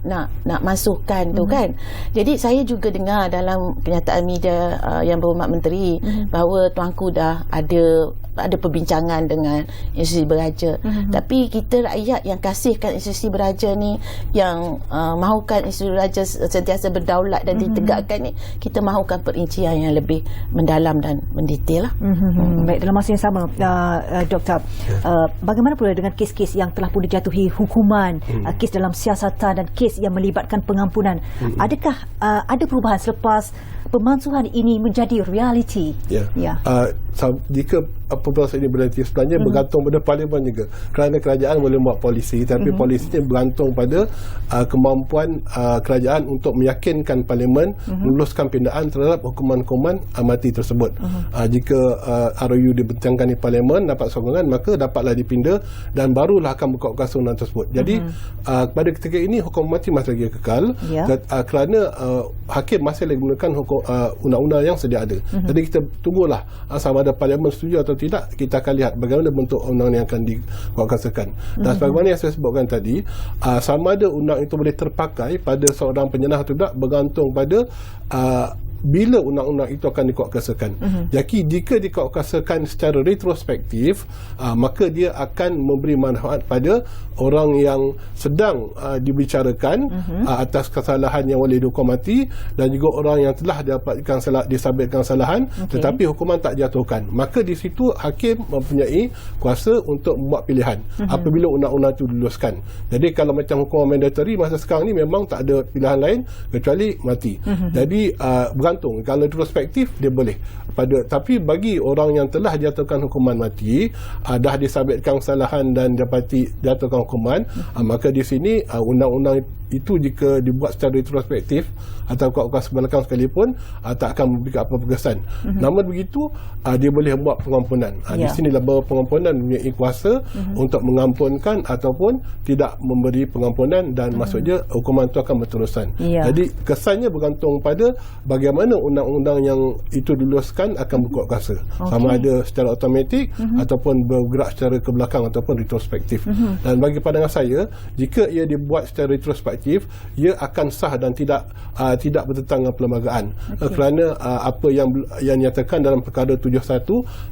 masukkan tu kan. Jadi saya juga dengar dalam kenyataan media yang berhormat menteri bahawa tuanku dah ada perbincangan dengan institusi beraja. Tapi kita rakyat yang kasihkan institusi beraja ni, yang mahukan institusi beraja sentiasa berdaulat dan ditegakkan ni, kita mahukan perincian yang lebih mendalam dan mendetail lah. Baik, dalam masa yang sama Doktor, bagaimana pula dengan kes-kes yang telah pun dijatuhi hukuman, kes dalam siasatan dan kes yang melibatkan pengampunan? Adakah ada perubahan selepas pemansuhan ini menjadi realiti? jika proses ini berhenti sebenarnya bergantung pada parlimen juga, kerana kerajaan boleh buat polisi, tapi polisinya bergantung pada kemampuan kerajaan untuk meyakinkan parlimen meluluskan pindaan terhadap hukuman-hukuman mati tersebut. Jika ROU dibentangkan di parlimen dapat sokongan, maka dapatlah dipinda dan barulah akan berkuat kuasa undang tersebut. Jadi pada ketika ini hukuman mati masih lagi kekal, kerana hakim masih lagi menggunakan undang-undang yang sedia ada. Jadi kita tunggulah sama ada parlimen setuju atau tidak, kita akan lihat bagaimana bentuk undang yang akan dikuatkuasakan. Dan sebagaimana yang saya sebutkan tadi, sama ada undang itu boleh terpakai pada seorang penjenayah atau tidak bergantung pada bila undang-undang itu akan dikuatkuasakan. Jadi jika dikuatkuasakan secara retrospektif, maka dia akan memberi manfaat pada orang yang sedang dibicarakan atas kesalahan yang boleh dihukum mati, dan juga orang yang telah disabitkan kesalahan tetapi hukuman tak jatuhkan. Maka di situ hakim mempunyai kuasa untuk membuat pilihan apabila undang-undang itu diluluskan. Jadi kalau macam hukuman mandatory masa sekarang ni memang tak ada pilihan lain kecuali mati. Jadi bergantung, kalau retrospektif dia boleh tapi bagi orang yang telah dijatuhkan hukuman mati, dah disabitkan kesalahan dan dapati jatuhkan hukuman, maka di sini undang-undang itu jika dibuat secara retrospektif atau kuat-kuat belakang sekalipun tak akan memberikan apa-apa kesan. Namun begitu dia boleh buat pengampunan. Di sinilah bahawa pengampunan mempunyai kuasa untuk mengampunkan ataupun tidak memberi pengampunan, dan maksudnya hukuman itu akan berterusan. Jadi kesannya bergantung pada bagaimana undang-undang yang itu diluluskan akan berkuat kuasa, sama ada secara automatik ataupun bergerak secara ke belakang ataupun retrospektif. Dan bagi pandangan saya, jika ia dibuat secara retrospektif, ia akan sah dan tidak bertentangan dengan perlembagaan. Kerana apa yang nyatakan dalam perkara 71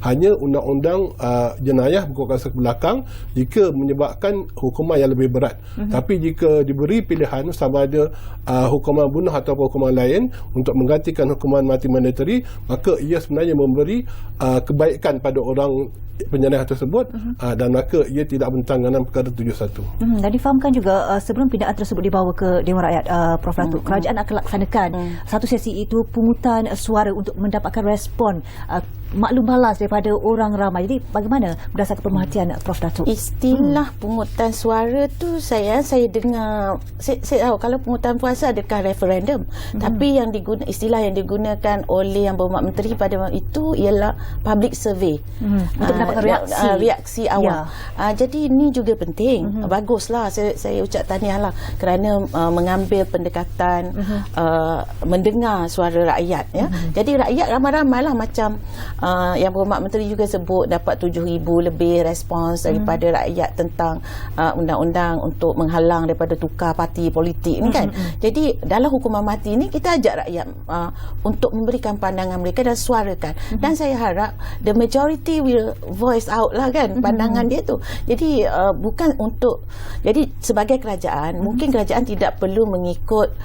hanya undang-undang jenayah berkuat kuasa ke belakang jika menyebabkan hukuman yang lebih berat. Tapi jika diberi pilihan sama ada hukuman bunuh atau hukuman lain untuk menggantikan hukuman mati mandatory, maka ia sebenarnya memberi kebaikan pada orang penjenayah tersebut, dan maka ia tidak bertentangan dengan perkara 71. Dan difahamkan juga sebelum pindaan tersebut dibawa ke Dewan Rakyat, Prof. Datuk, kerajaan akan laksanakan satu sesi itu pungutan suara untuk mendapatkan respon maklum balas daripada orang ramai. Jadi bagaimana berdasarkan pemerhatian Prof. Datuk? Istilah pungutan suara tu saya dengar, saya tahu kalau pungutan puasa adakah referendum, tapi istilah yang digunakan oleh Yang Berhormat Menteri pada itu ialah public survey untuk mendapatkan reaksi awal. Jadi ini juga penting. Baguslah, saya ucap tahniahlah kerana mengambil pendekatan mendengar suara rakyat, ya. Jadi rakyat ramai-ramai lah, macam Yang Berhormat Menteri juga sebut dapat 7,000 lebih respons daripada rakyat tentang undang-undang untuk menghalang daripada tukar parti politik ni kan. Jadi dalam hukuman mati ni kita ajak rakyat untuk memberikan pandangan mereka dan suarakan. Dan saya harap the majority will voice out lah kan pandangan dia tu. Jadi bukan untuk, jadi sebagai kerajaan mungkin kerajaan tidak perlu mengikut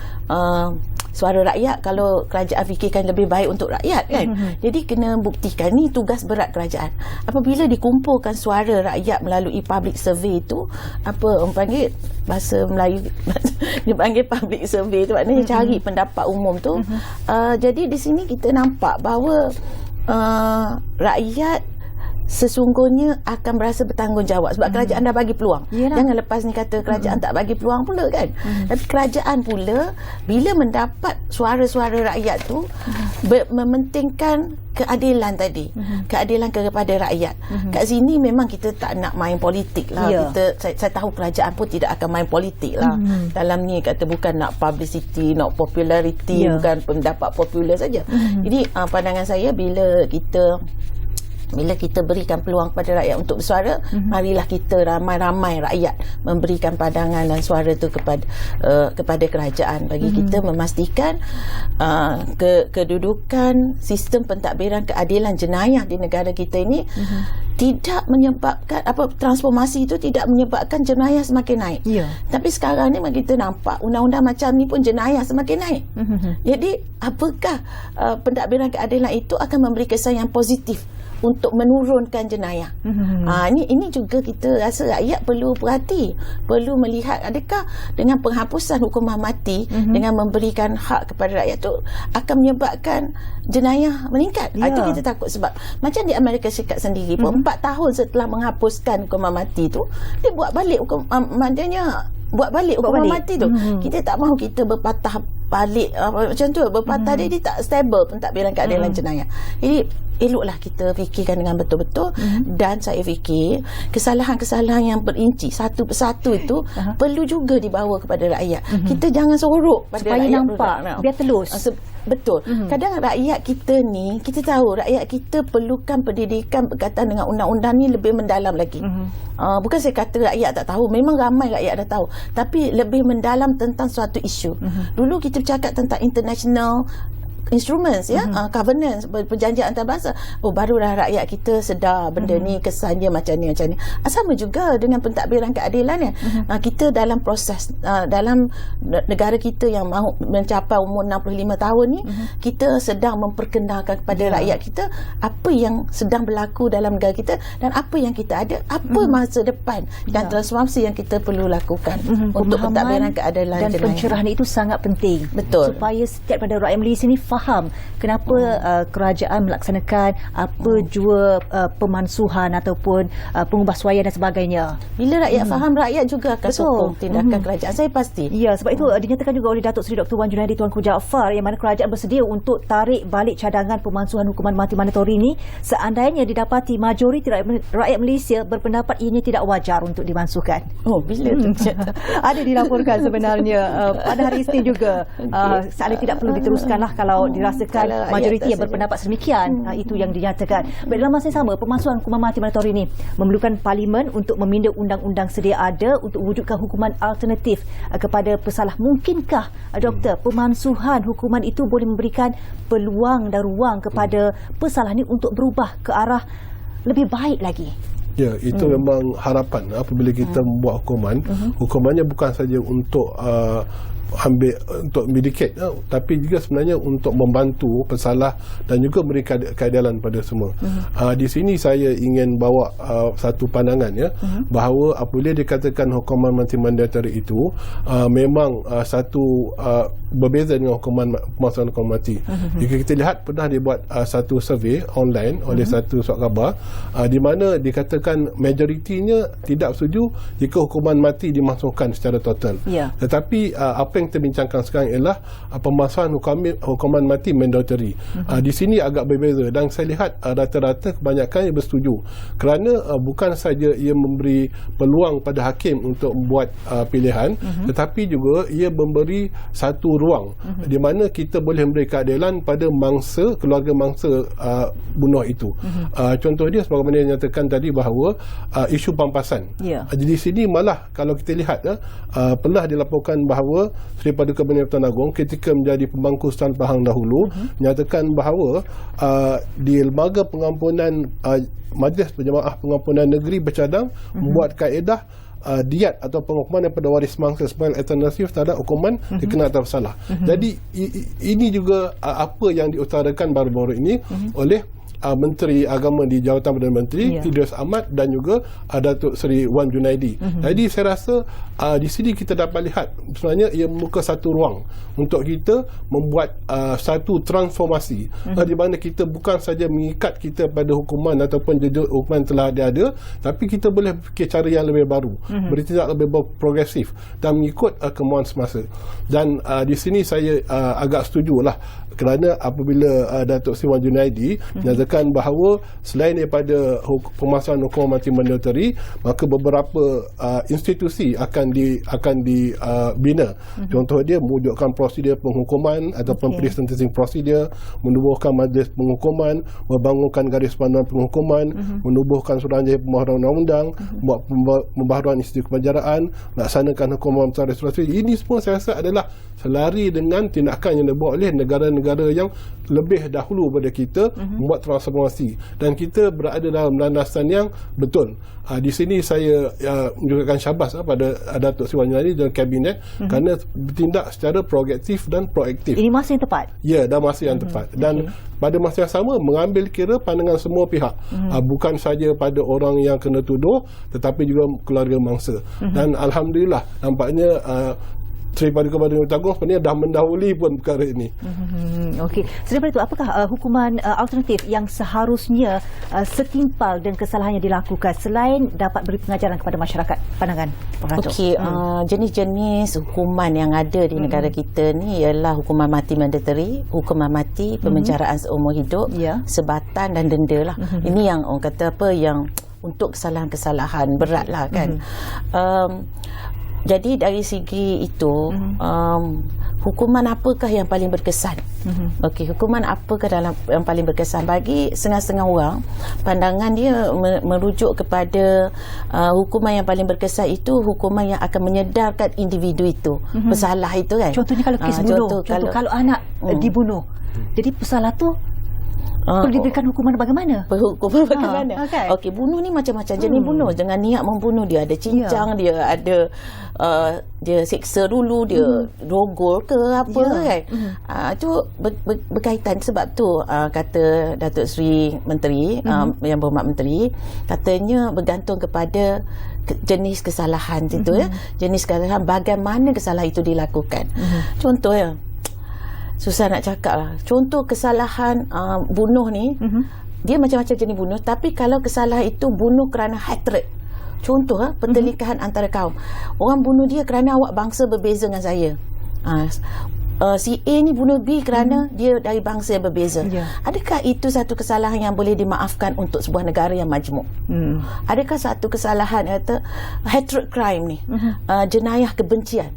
suara rakyat kalau kerajaan fikirkan lebih baik untuk rakyat kan. Jadi kena buktikan, ni tugas berat kerajaan. Apabila dikumpulkan suara rakyat melalui public survey itu, apa orang panggil bahasa Melayu dipanggil public survey tu, maknanya cari pendapat umum tu. Jadi di sini kita nampak bahawa rakyat sesungguhnya akan berasa bertanggungjawab sebab kerajaan dah bagi peluang. Jangan lepas ni kata kerajaan tak bagi peluang pula kan. Tapi kerajaan pula bila mendapat suara-suara rakyat tu mementingkan keadilan tadi, keadilan kepada rakyat. Kat sini memang kita tak nak main politik lah. Saya tahu kerajaan pun tidak akan main politik lah. Dalam ni kata bukan nak publicity, nak populariti, bukan pendapat popular saja. Jadi pandangan saya bila kita berikan peluang kepada rakyat untuk bersuara, marilah kita ramai-ramai rakyat memberikan pandangan dan suara itu kepada kerajaan bagi kita memastikan kedudukan sistem pentadbiran keadilan jenayah di negara kita ini tidak menyebabkan transformasi itu tidak menyebabkan jenayah semakin naik. Tapi sekarang ni kita nampak undang-undang macam ni pun jenayah semakin naik. Jadi apakah pentadbiran keadilan itu akan memberi kesan yang positif untuk menurunkan jenayah. Ini juga kita rasa rakyat perlu perhati, perlu melihat adakah dengan penghapusan hukuman mati dengan memberikan hak kepada rakyat tu akan menyebabkan jenayah meningkat. Itu kita takut sebab macam di Amerika Syarikat sendiri pun 4 tahun setelah menghapuskan hukuman mati tu dia buat balik hukuman mati tu. Kita tak mahu kita berpatah balik macam tu, berpatah dia tak stable pentadbiran keadilan jenayah. Jadi eloklah kita fikirkan dengan betul-betul dan saya fikir kesalahan-kesalahan yang berinci satu persatu itu perlu juga dibawa kepada rakyat. Kita jangan sorok pada supaya rakyat nampak, biar telus. Betul. Kadang rakyat kita ni, kita tahu rakyat kita perlukan pendidikan berkaitan dengan undang-undang ni lebih mendalam lagi. Bukan saya kata rakyat tak tahu, memang ramai rakyat dah tahu, tapi lebih mendalam tentang suatu isu. Dulu kita bercakap tentang international instruments, governance, perjanjian antarabangsa. Barulah rakyat kita sedar benda ni kesannya macam ni. Sama juga dengan pentadbiran keadilan. Kita dalam proses dalam negara kita yang mahu mencapai umur 65 tahun ni, kita sedang memperkenalkan kepada rakyat kita apa yang sedang berlaku dalam negara kita dan apa yang kita ada, apa masa depan dan transformasi yang kita perlu lakukan untuk pentadbiran keadilan dan jenayah. pencerahan itu sangat penting. Betul. Supaya setiap pada rakyat Malaysia ni faham kenapa kerajaan melaksanakan apa jua pemansuhan ataupun pengubahsuaian dan sebagainya. Bila rakyat faham, rakyat juga akan sokong tindakan kerajaan. Saya pasti. Ya, sebab itu dinyatakan juga oleh Datuk Seri Dr. Wan Junaidi Tuanku Jaafar yang mana kerajaan bersedia untuk tarik balik cadangan pemansuhan hukuman mati mandatori ini seandainya didapati majoriti rakyat Malaysia berpendapat ianya tidak wajar untuk dimansuhkan. Bila tu? Ada dilaporkan sebenarnya pada hari Isnin juga. Seandainya tidak perlu diteruskanlah kalau dirasakan majoriti yang berpendapat sedemikian. Itu yang dinyatakan. Dalam masa yang sama, pemansuhan hukuman mati mandatori ini memerlukan parlimen untuk meminda undang-undang sedia ada untuk wujudkan hukuman alternatif kepada pesalah. Mungkinkah Doktor, pemansuhan hukuman itu boleh memberikan peluang dan ruang kepada pesalah ini untuk berubah ke arah lebih baik lagi? Ya, itu memang harapan apabila kita membuat hukuman. Hukumannya bukan saja untuk untuk mitigate, tapi juga sebenarnya untuk membantu pesalah dan juga memberi keadilan pada semua. Di sini saya ingin bawa satu pandangan, bahawa apabila dikatakan hukuman mati mandatori itu memang satu berbeza dengan pemansuhan hukuman mati. Jika kita lihat, pernah dibuat satu survey online oleh satu surat khabar di mana dikatakan majoritinya tidak setuju jika hukuman mati dimasukkan secara total. Tetapi apa yang kita bincangkan sekarang ialah pemansuhan hukuman mati mandatory. Di sini agak berbeza dan saya lihat rata-rata kebanyakan bersetuju kerana bukan saja ia memberi peluang pada hakim untuk membuat pilihan, tetapi juga ia memberi satu ruang di mana kita boleh memberi keadilan pada keluarga mangsa bunuh itu. Contoh dia sebagaimana yang nyatakan tadi bahawa isu pampasan. Di sini malah kalau kita lihat pernah dilaporkan bahawa Seri Paduka Pertuan Agong ketika menjadi pembangku Sultan Pahang dahulu menyatakan bahawa di lembaga pengampunan Majlis Penjamaah Pengampunan Negeri bercadang membuat kaedah diat atau penghukuman daripada waris mangsa sebagai alternatif terhadap hukuman dikenal tak bersalah. Jadi ini juga apa yang diutarakan baru-baru ini oleh Menteri Agama di Jawatan Perdana Menteri Idris Ahmad dan juga Datuk Seri Wan Junaidi. Jadi saya rasa di sini kita dapat lihat sebenarnya ia membuka satu ruang untuk kita membuat satu transformasi di mana kita bukan saja mengikat kita pada hukuman ataupun jejak hukuman telah ada, tapi kita boleh fikir cara yang lebih baru, bertindak lebih progresif dan mengikut kemahuan semasa. Dan di sini saya agak setujulah kerana apabila Datuk Seri Wan Junaidi menyatakan bahawa selain daripada pemansuhan hukuman mati mandatori, maka beberapa institusi akan dibina. Contoh dia mewujudkan prosedur penghukuman ataupun pre-sentencing prosedur, menubuhkan majlis penghukuman, membangunkan garis panduan penghukuman, menubuhkan suruhanjaya pembaharuan undang-undang, buat pembaharuan institusi kepenjaraan, melaksanakan hukuman restorasi. Ini semua saya rasa adalah selari dengan tindakan yang dibuat oleh negara-negara yang lebih dahulu pada kita membuat transformasi dan kita berada dalam landasan yang betul. Di sini saya menunjukkan syabas pada Datuk Seri Wan Jalani dan kabinet kerana bertindak secara proaktif dan proaktif. Ini masa yang tepat. Ya, dan masa yang tepat. Dan pada masa yang sama mengambil kira pandangan semua pihak. Bukan saja pada orang yang kena tuduh tetapi juga keluarga mangsa. Dan alhamdulillah nampaknya Seri Paduka Badan Mahkamah Agung sebenarnya dah mendahului pun perkara ini. Okey. Selain itu, apakah hukuman alternatif yang seharusnya setimpal dengan kesalahan yang dilakukan selain dapat beri pengajaran kepada masyarakat? Pandangan pengajar. Okey, jenis-jenis hukuman yang ada di negara kita ni ialah hukuman mati mandatory, hukuman mati, pemenjaraan seumur hidup, sebatan dan denda lah. Ini yang orang kata apa, yang untuk kesalahan-kesalahan berat lah kan. Jadi dari segi itu hukuman apakah yang paling berkesan? Okey, hukuman apakah yang paling berkesan bagi setengah-setengah orang? Pandangan dia merujuk kepada hukuman yang paling berkesan itu hukuman yang akan menyedarkan individu itu pesalah itu kan. Contohnya kalau kes bunuh, kalau anak dibunuh. Jadi pesalah tu perlu diberikan hukuman bagaimana? Hukuman bagaimana? Okey, bunuh ni macam-macam jenis bunuh. Dengan niat membunuh, dia ada cincang, dia ada dia seksa dulu, dia rogol ke apa kan. Itu berkaitan sebab tu kata Datuk Seri Menteri yang berhormat Menteri, katanya bergantung kepada jenis kesalahan itu ya. Jenis kesalahan, bagaimana kesalahan itu dilakukan. Contoh ya, susah nak cakap lah. Contoh kesalahan bunuh ni, dia macam-macam jenis bunuh. Tapi kalau kesalahan itu bunuh kerana hatred, contoh pertelingkahan antara kaum. Orang bunuh dia kerana awak bangsa berbeza dengan saya. Si A ni bunuh B kerana dia dari bangsa yang berbeza. Adakah itu satu kesalahan yang boleh dimaafkan untuk sebuah negara yang majmuk? Adakah satu kesalahan kata hatred crime ni, jenayah kebencian,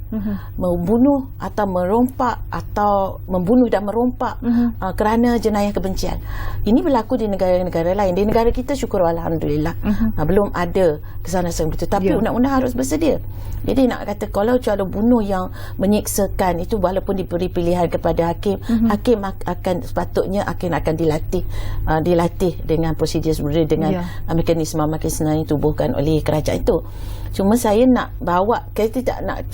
membunuh atau merompak atau membunuh dan merompak kerana jenayah kebencian? Ini berlaku di negara-negara lain. Di negara kita syukur alhamdulillah belum ada kesalahan seperti itu, tapi undang-undang harus bersedia. Jadi nak kata kalau cara bunuh yang menyiksakan itu, walaupun diberi pilihan kepada hakim, hakim akan sepatutnya akan dilatih dengan prosedur sebenarnya, dengan mekanisme yang ditubuhkan oleh kerajaan itu. Cuma saya nak bawa, kita tak nak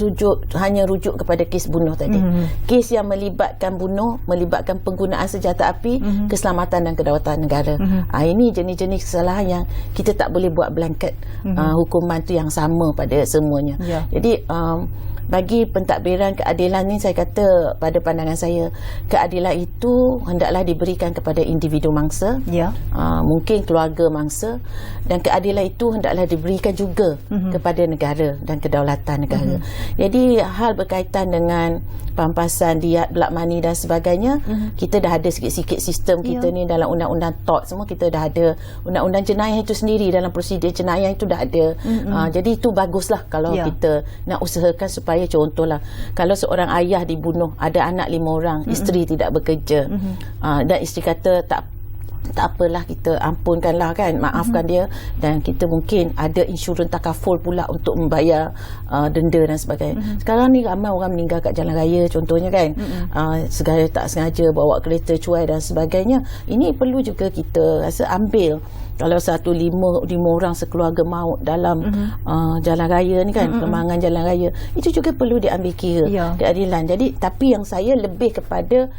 hanya rujuk kepada kes bunuh tadi. Kes yang melibatkan bunuh, melibatkan penggunaan senjata api, keselamatan dan kedaulatan negara. Ini jenis-jenis kesalahan yang kita tak boleh buat blanket hukuman tu yang sama pada semuanya. Jadi bagi pentadbiran keadilan ni, saya kata pada pandangan saya, keadilan itu hendaklah diberikan kepada individu mangsa, mungkin keluarga mangsa, dan keadilan itu hendaklah diberikan juga kepada negara dan kedaulatan negara. Jadi hal berkaitan dengan pampasan diat, belak mani dan sebagainya, kita dah ada sikit-sikit sistem kita ni dalam undang-undang TOT semua. Kita dah ada undang-undang jenayah itu sendiri, dalam prosedur jenayah itu dah ada. Jadi itu baguslah kalau kita nak usahakan supaya, contohlah kalau seorang ayah dibunuh, ada anak 5 orang, isteri tidak bekerja, dan isteri kata tak apalah, kita ampunkanlah kan, maafkan dia, dan kita mungkin ada insurans takaful pula untuk membayar denda dan sebagainya. Sekarang ni ramai orang meninggal kat jalan raya contohnya kan, segala tak sengaja bawa kereta cuai dan sebagainya. Ini perlu juga kita rasa ambil. Kalau 5 orang sekeluarga maut dalam jalan raya ni kan, perkembangan jalan raya, itu juga perlu diambil kira keadilan. Jadi tapi yang saya lebih kepada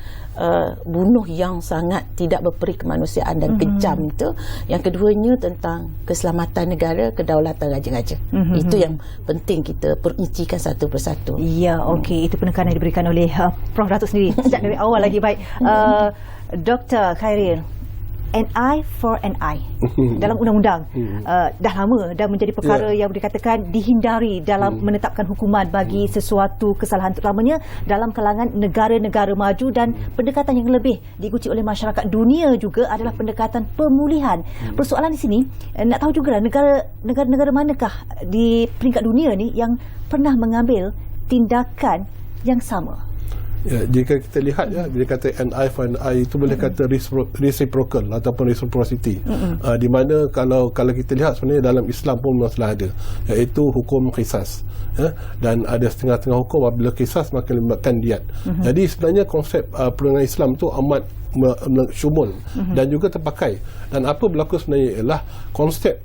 bunuh yang sangat tidak berperi kemanusiaan dan kejam itu. Yang keduanya tentang keselamatan negara, kedaulatan raja-raja. Itu yang penting kita perincikan satu persatu. Ya, okey, itu penekanan yang diberikan oleh Prof Datuk sendiri sejak dari awal lagi. Baik, Dr. Khairil, an eye for an eye dalam undang-undang dah lama dah menjadi perkara yang dikatakan dihindari dalam menetapkan hukuman bagi sesuatu kesalahan, terutamanya dalam kalangan negara-negara maju, dan pendekatan yang lebih diikuti oleh masyarakat dunia juga adalah pendekatan pemulihan. Persoalan di sini nak tahu juga negara-negara manakah di peringkat dunia ni yang pernah mengambil tindakan yang sama. Ya, jika kita lihat bila kata an eye for an eye itu boleh kata reciprocal ataupun reciprocity. Di mana kalau kita lihat sebenarnya dalam Islam pun memang telah ada, iaitu hukum qisas. Dan ada setengah-setengah hukum apabila qisas maka melibatkan diat. Jadi sebenarnya konsep perundang Islam itu amat syumul dan juga terpakai. Dan apa berlaku sebenarnya ialah konsep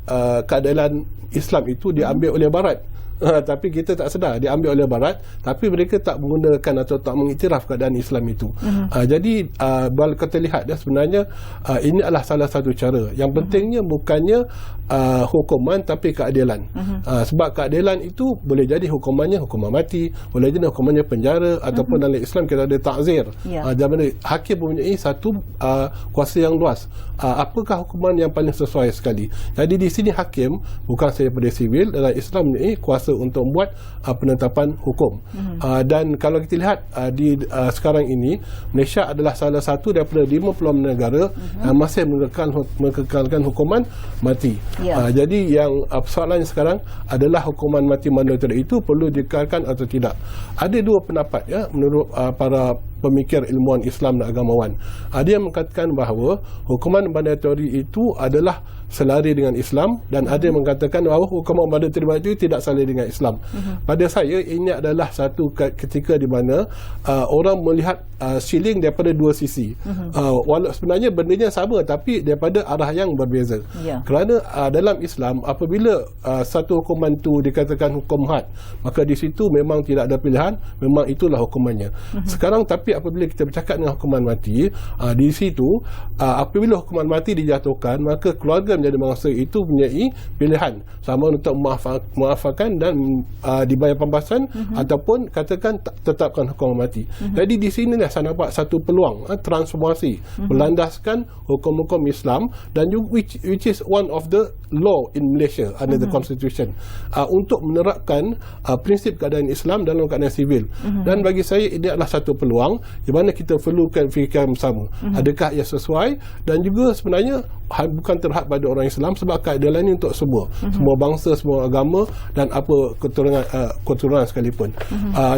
keadilan Islam itu diambil oleh Barat. Tapi kita tak sedar diambil oleh Barat, tapi mereka tak menggunakan atau tak mengiktiraf keadaan Islam itu. Jadi kalau kita lihat sebenarnya ini adalah salah satu cara. Yang pentingnya bukannya hukuman tapi keadilan. Sebab keadilan itu boleh jadi hukumannya hukuman mati, boleh jadi hukumannya penjara, ataupun dalam Islam kita ada ta'zir. Jadi hakim mempunyai satu kuasa yang luas. Apakah hukuman yang paling sesuai sekali? Jadi di sini hakim bukan sahaja pada sivil, dalam Islam mempunyai kuasa untuk membuat penetapan hukum. Dan kalau kita lihat di sekarang ini, Malaysia adalah salah satu daripada 50 negara yang masih mengekalkan hukuman mati. Jadi yang persoalannya sekarang adalah hukuman mati mandatori itu perlu dikekalkan atau tidak. Ada dua pendapat menurut para pemikir ilmuwan Islam dan agamawan. Ada yang mengatakan bahawa hukuman mandatori itu adalah selari dengan Islam, dan ada yang mengatakan bahawa hukuman mandatori itu tidak selari dengan Islam. Pada saya ini adalah satu ketika di mana orang melihat siling daripada dua sisi. Walau sebenarnya bendanya sama tapi daripada arah yang berbeza. Kerana dalam Islam apabila satu hukuman itu dikatakan hukum had, maka di situ memang tidak ada pilihan, memang itulah hukumannya. Sekarang tapi apabila kita bercakap dengan hukuman mati, di situ apabila hukuman mati dijatuhkan, maka keluarga menjadi bangsa itu mempunyai pilihan sama untuk memaafkan dan dibayar pembahasan ataupun katakan tetapkan hukuman mati. Jadi di sinilah saya nampak satu peluang transformasi berlandaskan hukum-hukum Islam dan juga which is one of the law in Malaysia under the constitution untuk menerapkan prinsip keadaan Islam dalam keadaan sivil. Dan bagi saya ini adalah satu peluang di mana kita perlukan fikiran bersama. Adakah ia sesuai, dan juga sebenarnya bukan terhad pada orang Islam, sebab keadilan ini untuk semua, semua bangsa, semua agama dan apa keturunan sekalipun.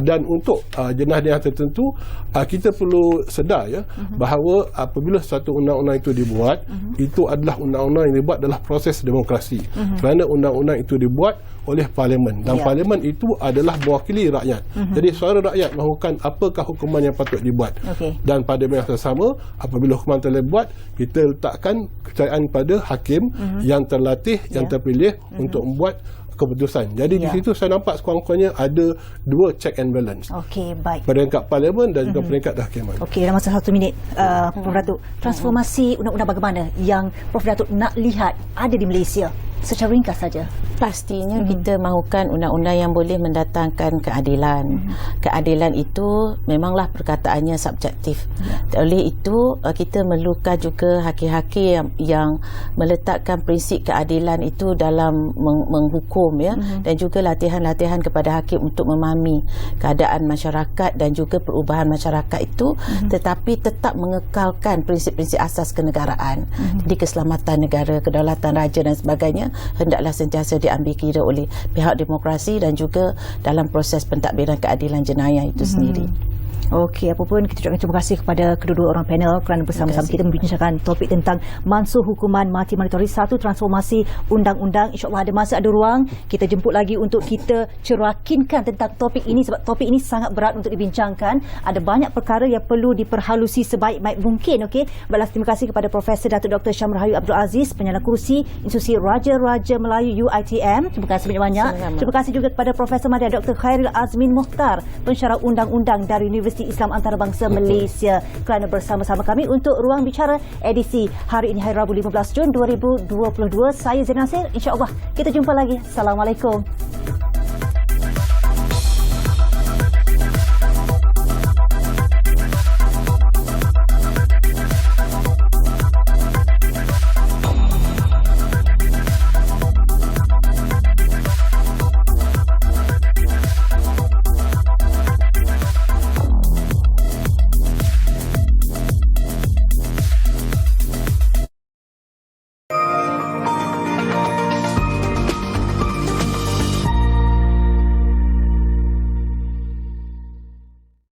Dan untuk jenayah tertentu kita perlu sedar bahawa apabila satu undang-undang itu dibuat, itu adalah undang-undang yang dibuat adalah proses demokrasi. Kerana undang-undang itu dibuat oleh parlimen, dan parlimen itu adalah mewakili rakyat. Jadi suara rakyat mahukan apakah hukuman yang patut dibuat. Dan pada masa sama apabila hukuman telah dibuat, kita letakkan kepercayaan pada hakim yang terlatih, yang terpilih untuk membuat keputusan. Jadi di situ saya nampak sekurang-kurangnya ada dua check and balance. Baik. Peringkat parlimen dan juga peringkat hakiman. Dalam masa 1 minit, Prof. Datuk, transformasi undang-undang bagaimana yang Prof. Datuk nak lihat ada di Malaysia? Secara ringkas saja. Pastinya kita mahukan undang-undang yang boleh mendatangkan keadilan. Keadilan itu memanglah perkataannya subjektif. Oleh itu kita memerlukan juga hakim-hakim yang meletakkan prinsip keadilan itu dalam menghukum dan juga latihan-latihan kepada hakim untuk memahami keadaan masyarakat dan juga perubahan masyarakat itu, tetapi tetap mengekalkan prinsip-prinsip asas kenegaraan. Jadi keselamatan negara, kedaulatan raja dan sebagainya hendaklah sentiasa diambil kira oleh pihak demokrasi dan juga dalam proses pentadbiran keadilan jenayah itu sendiri. Apapun kita ucapkan terima kasih kepada kedua-dua orang panel kerana bersama-sama kita membincangkan topik tentang mansuh hukuman mati mandatori 1, transformasi undang-undang. InsyaAllah ada masa ada ruang kita jemput lagi untuk kita cerakinkan tentang topik ini, sebab topik ini sangat berat untuk dibincangkan. Ada banyak perkara yang perlu diperhalusi sebaik-baik mungkin. Baiklah, terima kasih kepada Profesor Datuk Dr. Syam Rahayu Abdul Aziz, penyandang kerusi Institusi Raja-Raja Melayu UiTM. Terima kasih banyak-banyak. Terima kasih juga kepada Profesor Madya Dr. Khairil Azmin Mukhtar, pensyarah undang-undang dari Universiti Islam Antarabangsa Malaysia, kerana bersama-sama kami untuk Ruang Bicara edisi hari ini, hari Rabu 15 Jun 2022. Saya Zain Nasir. InsyaAllah kita jumpa lagi. Assalamualaikum.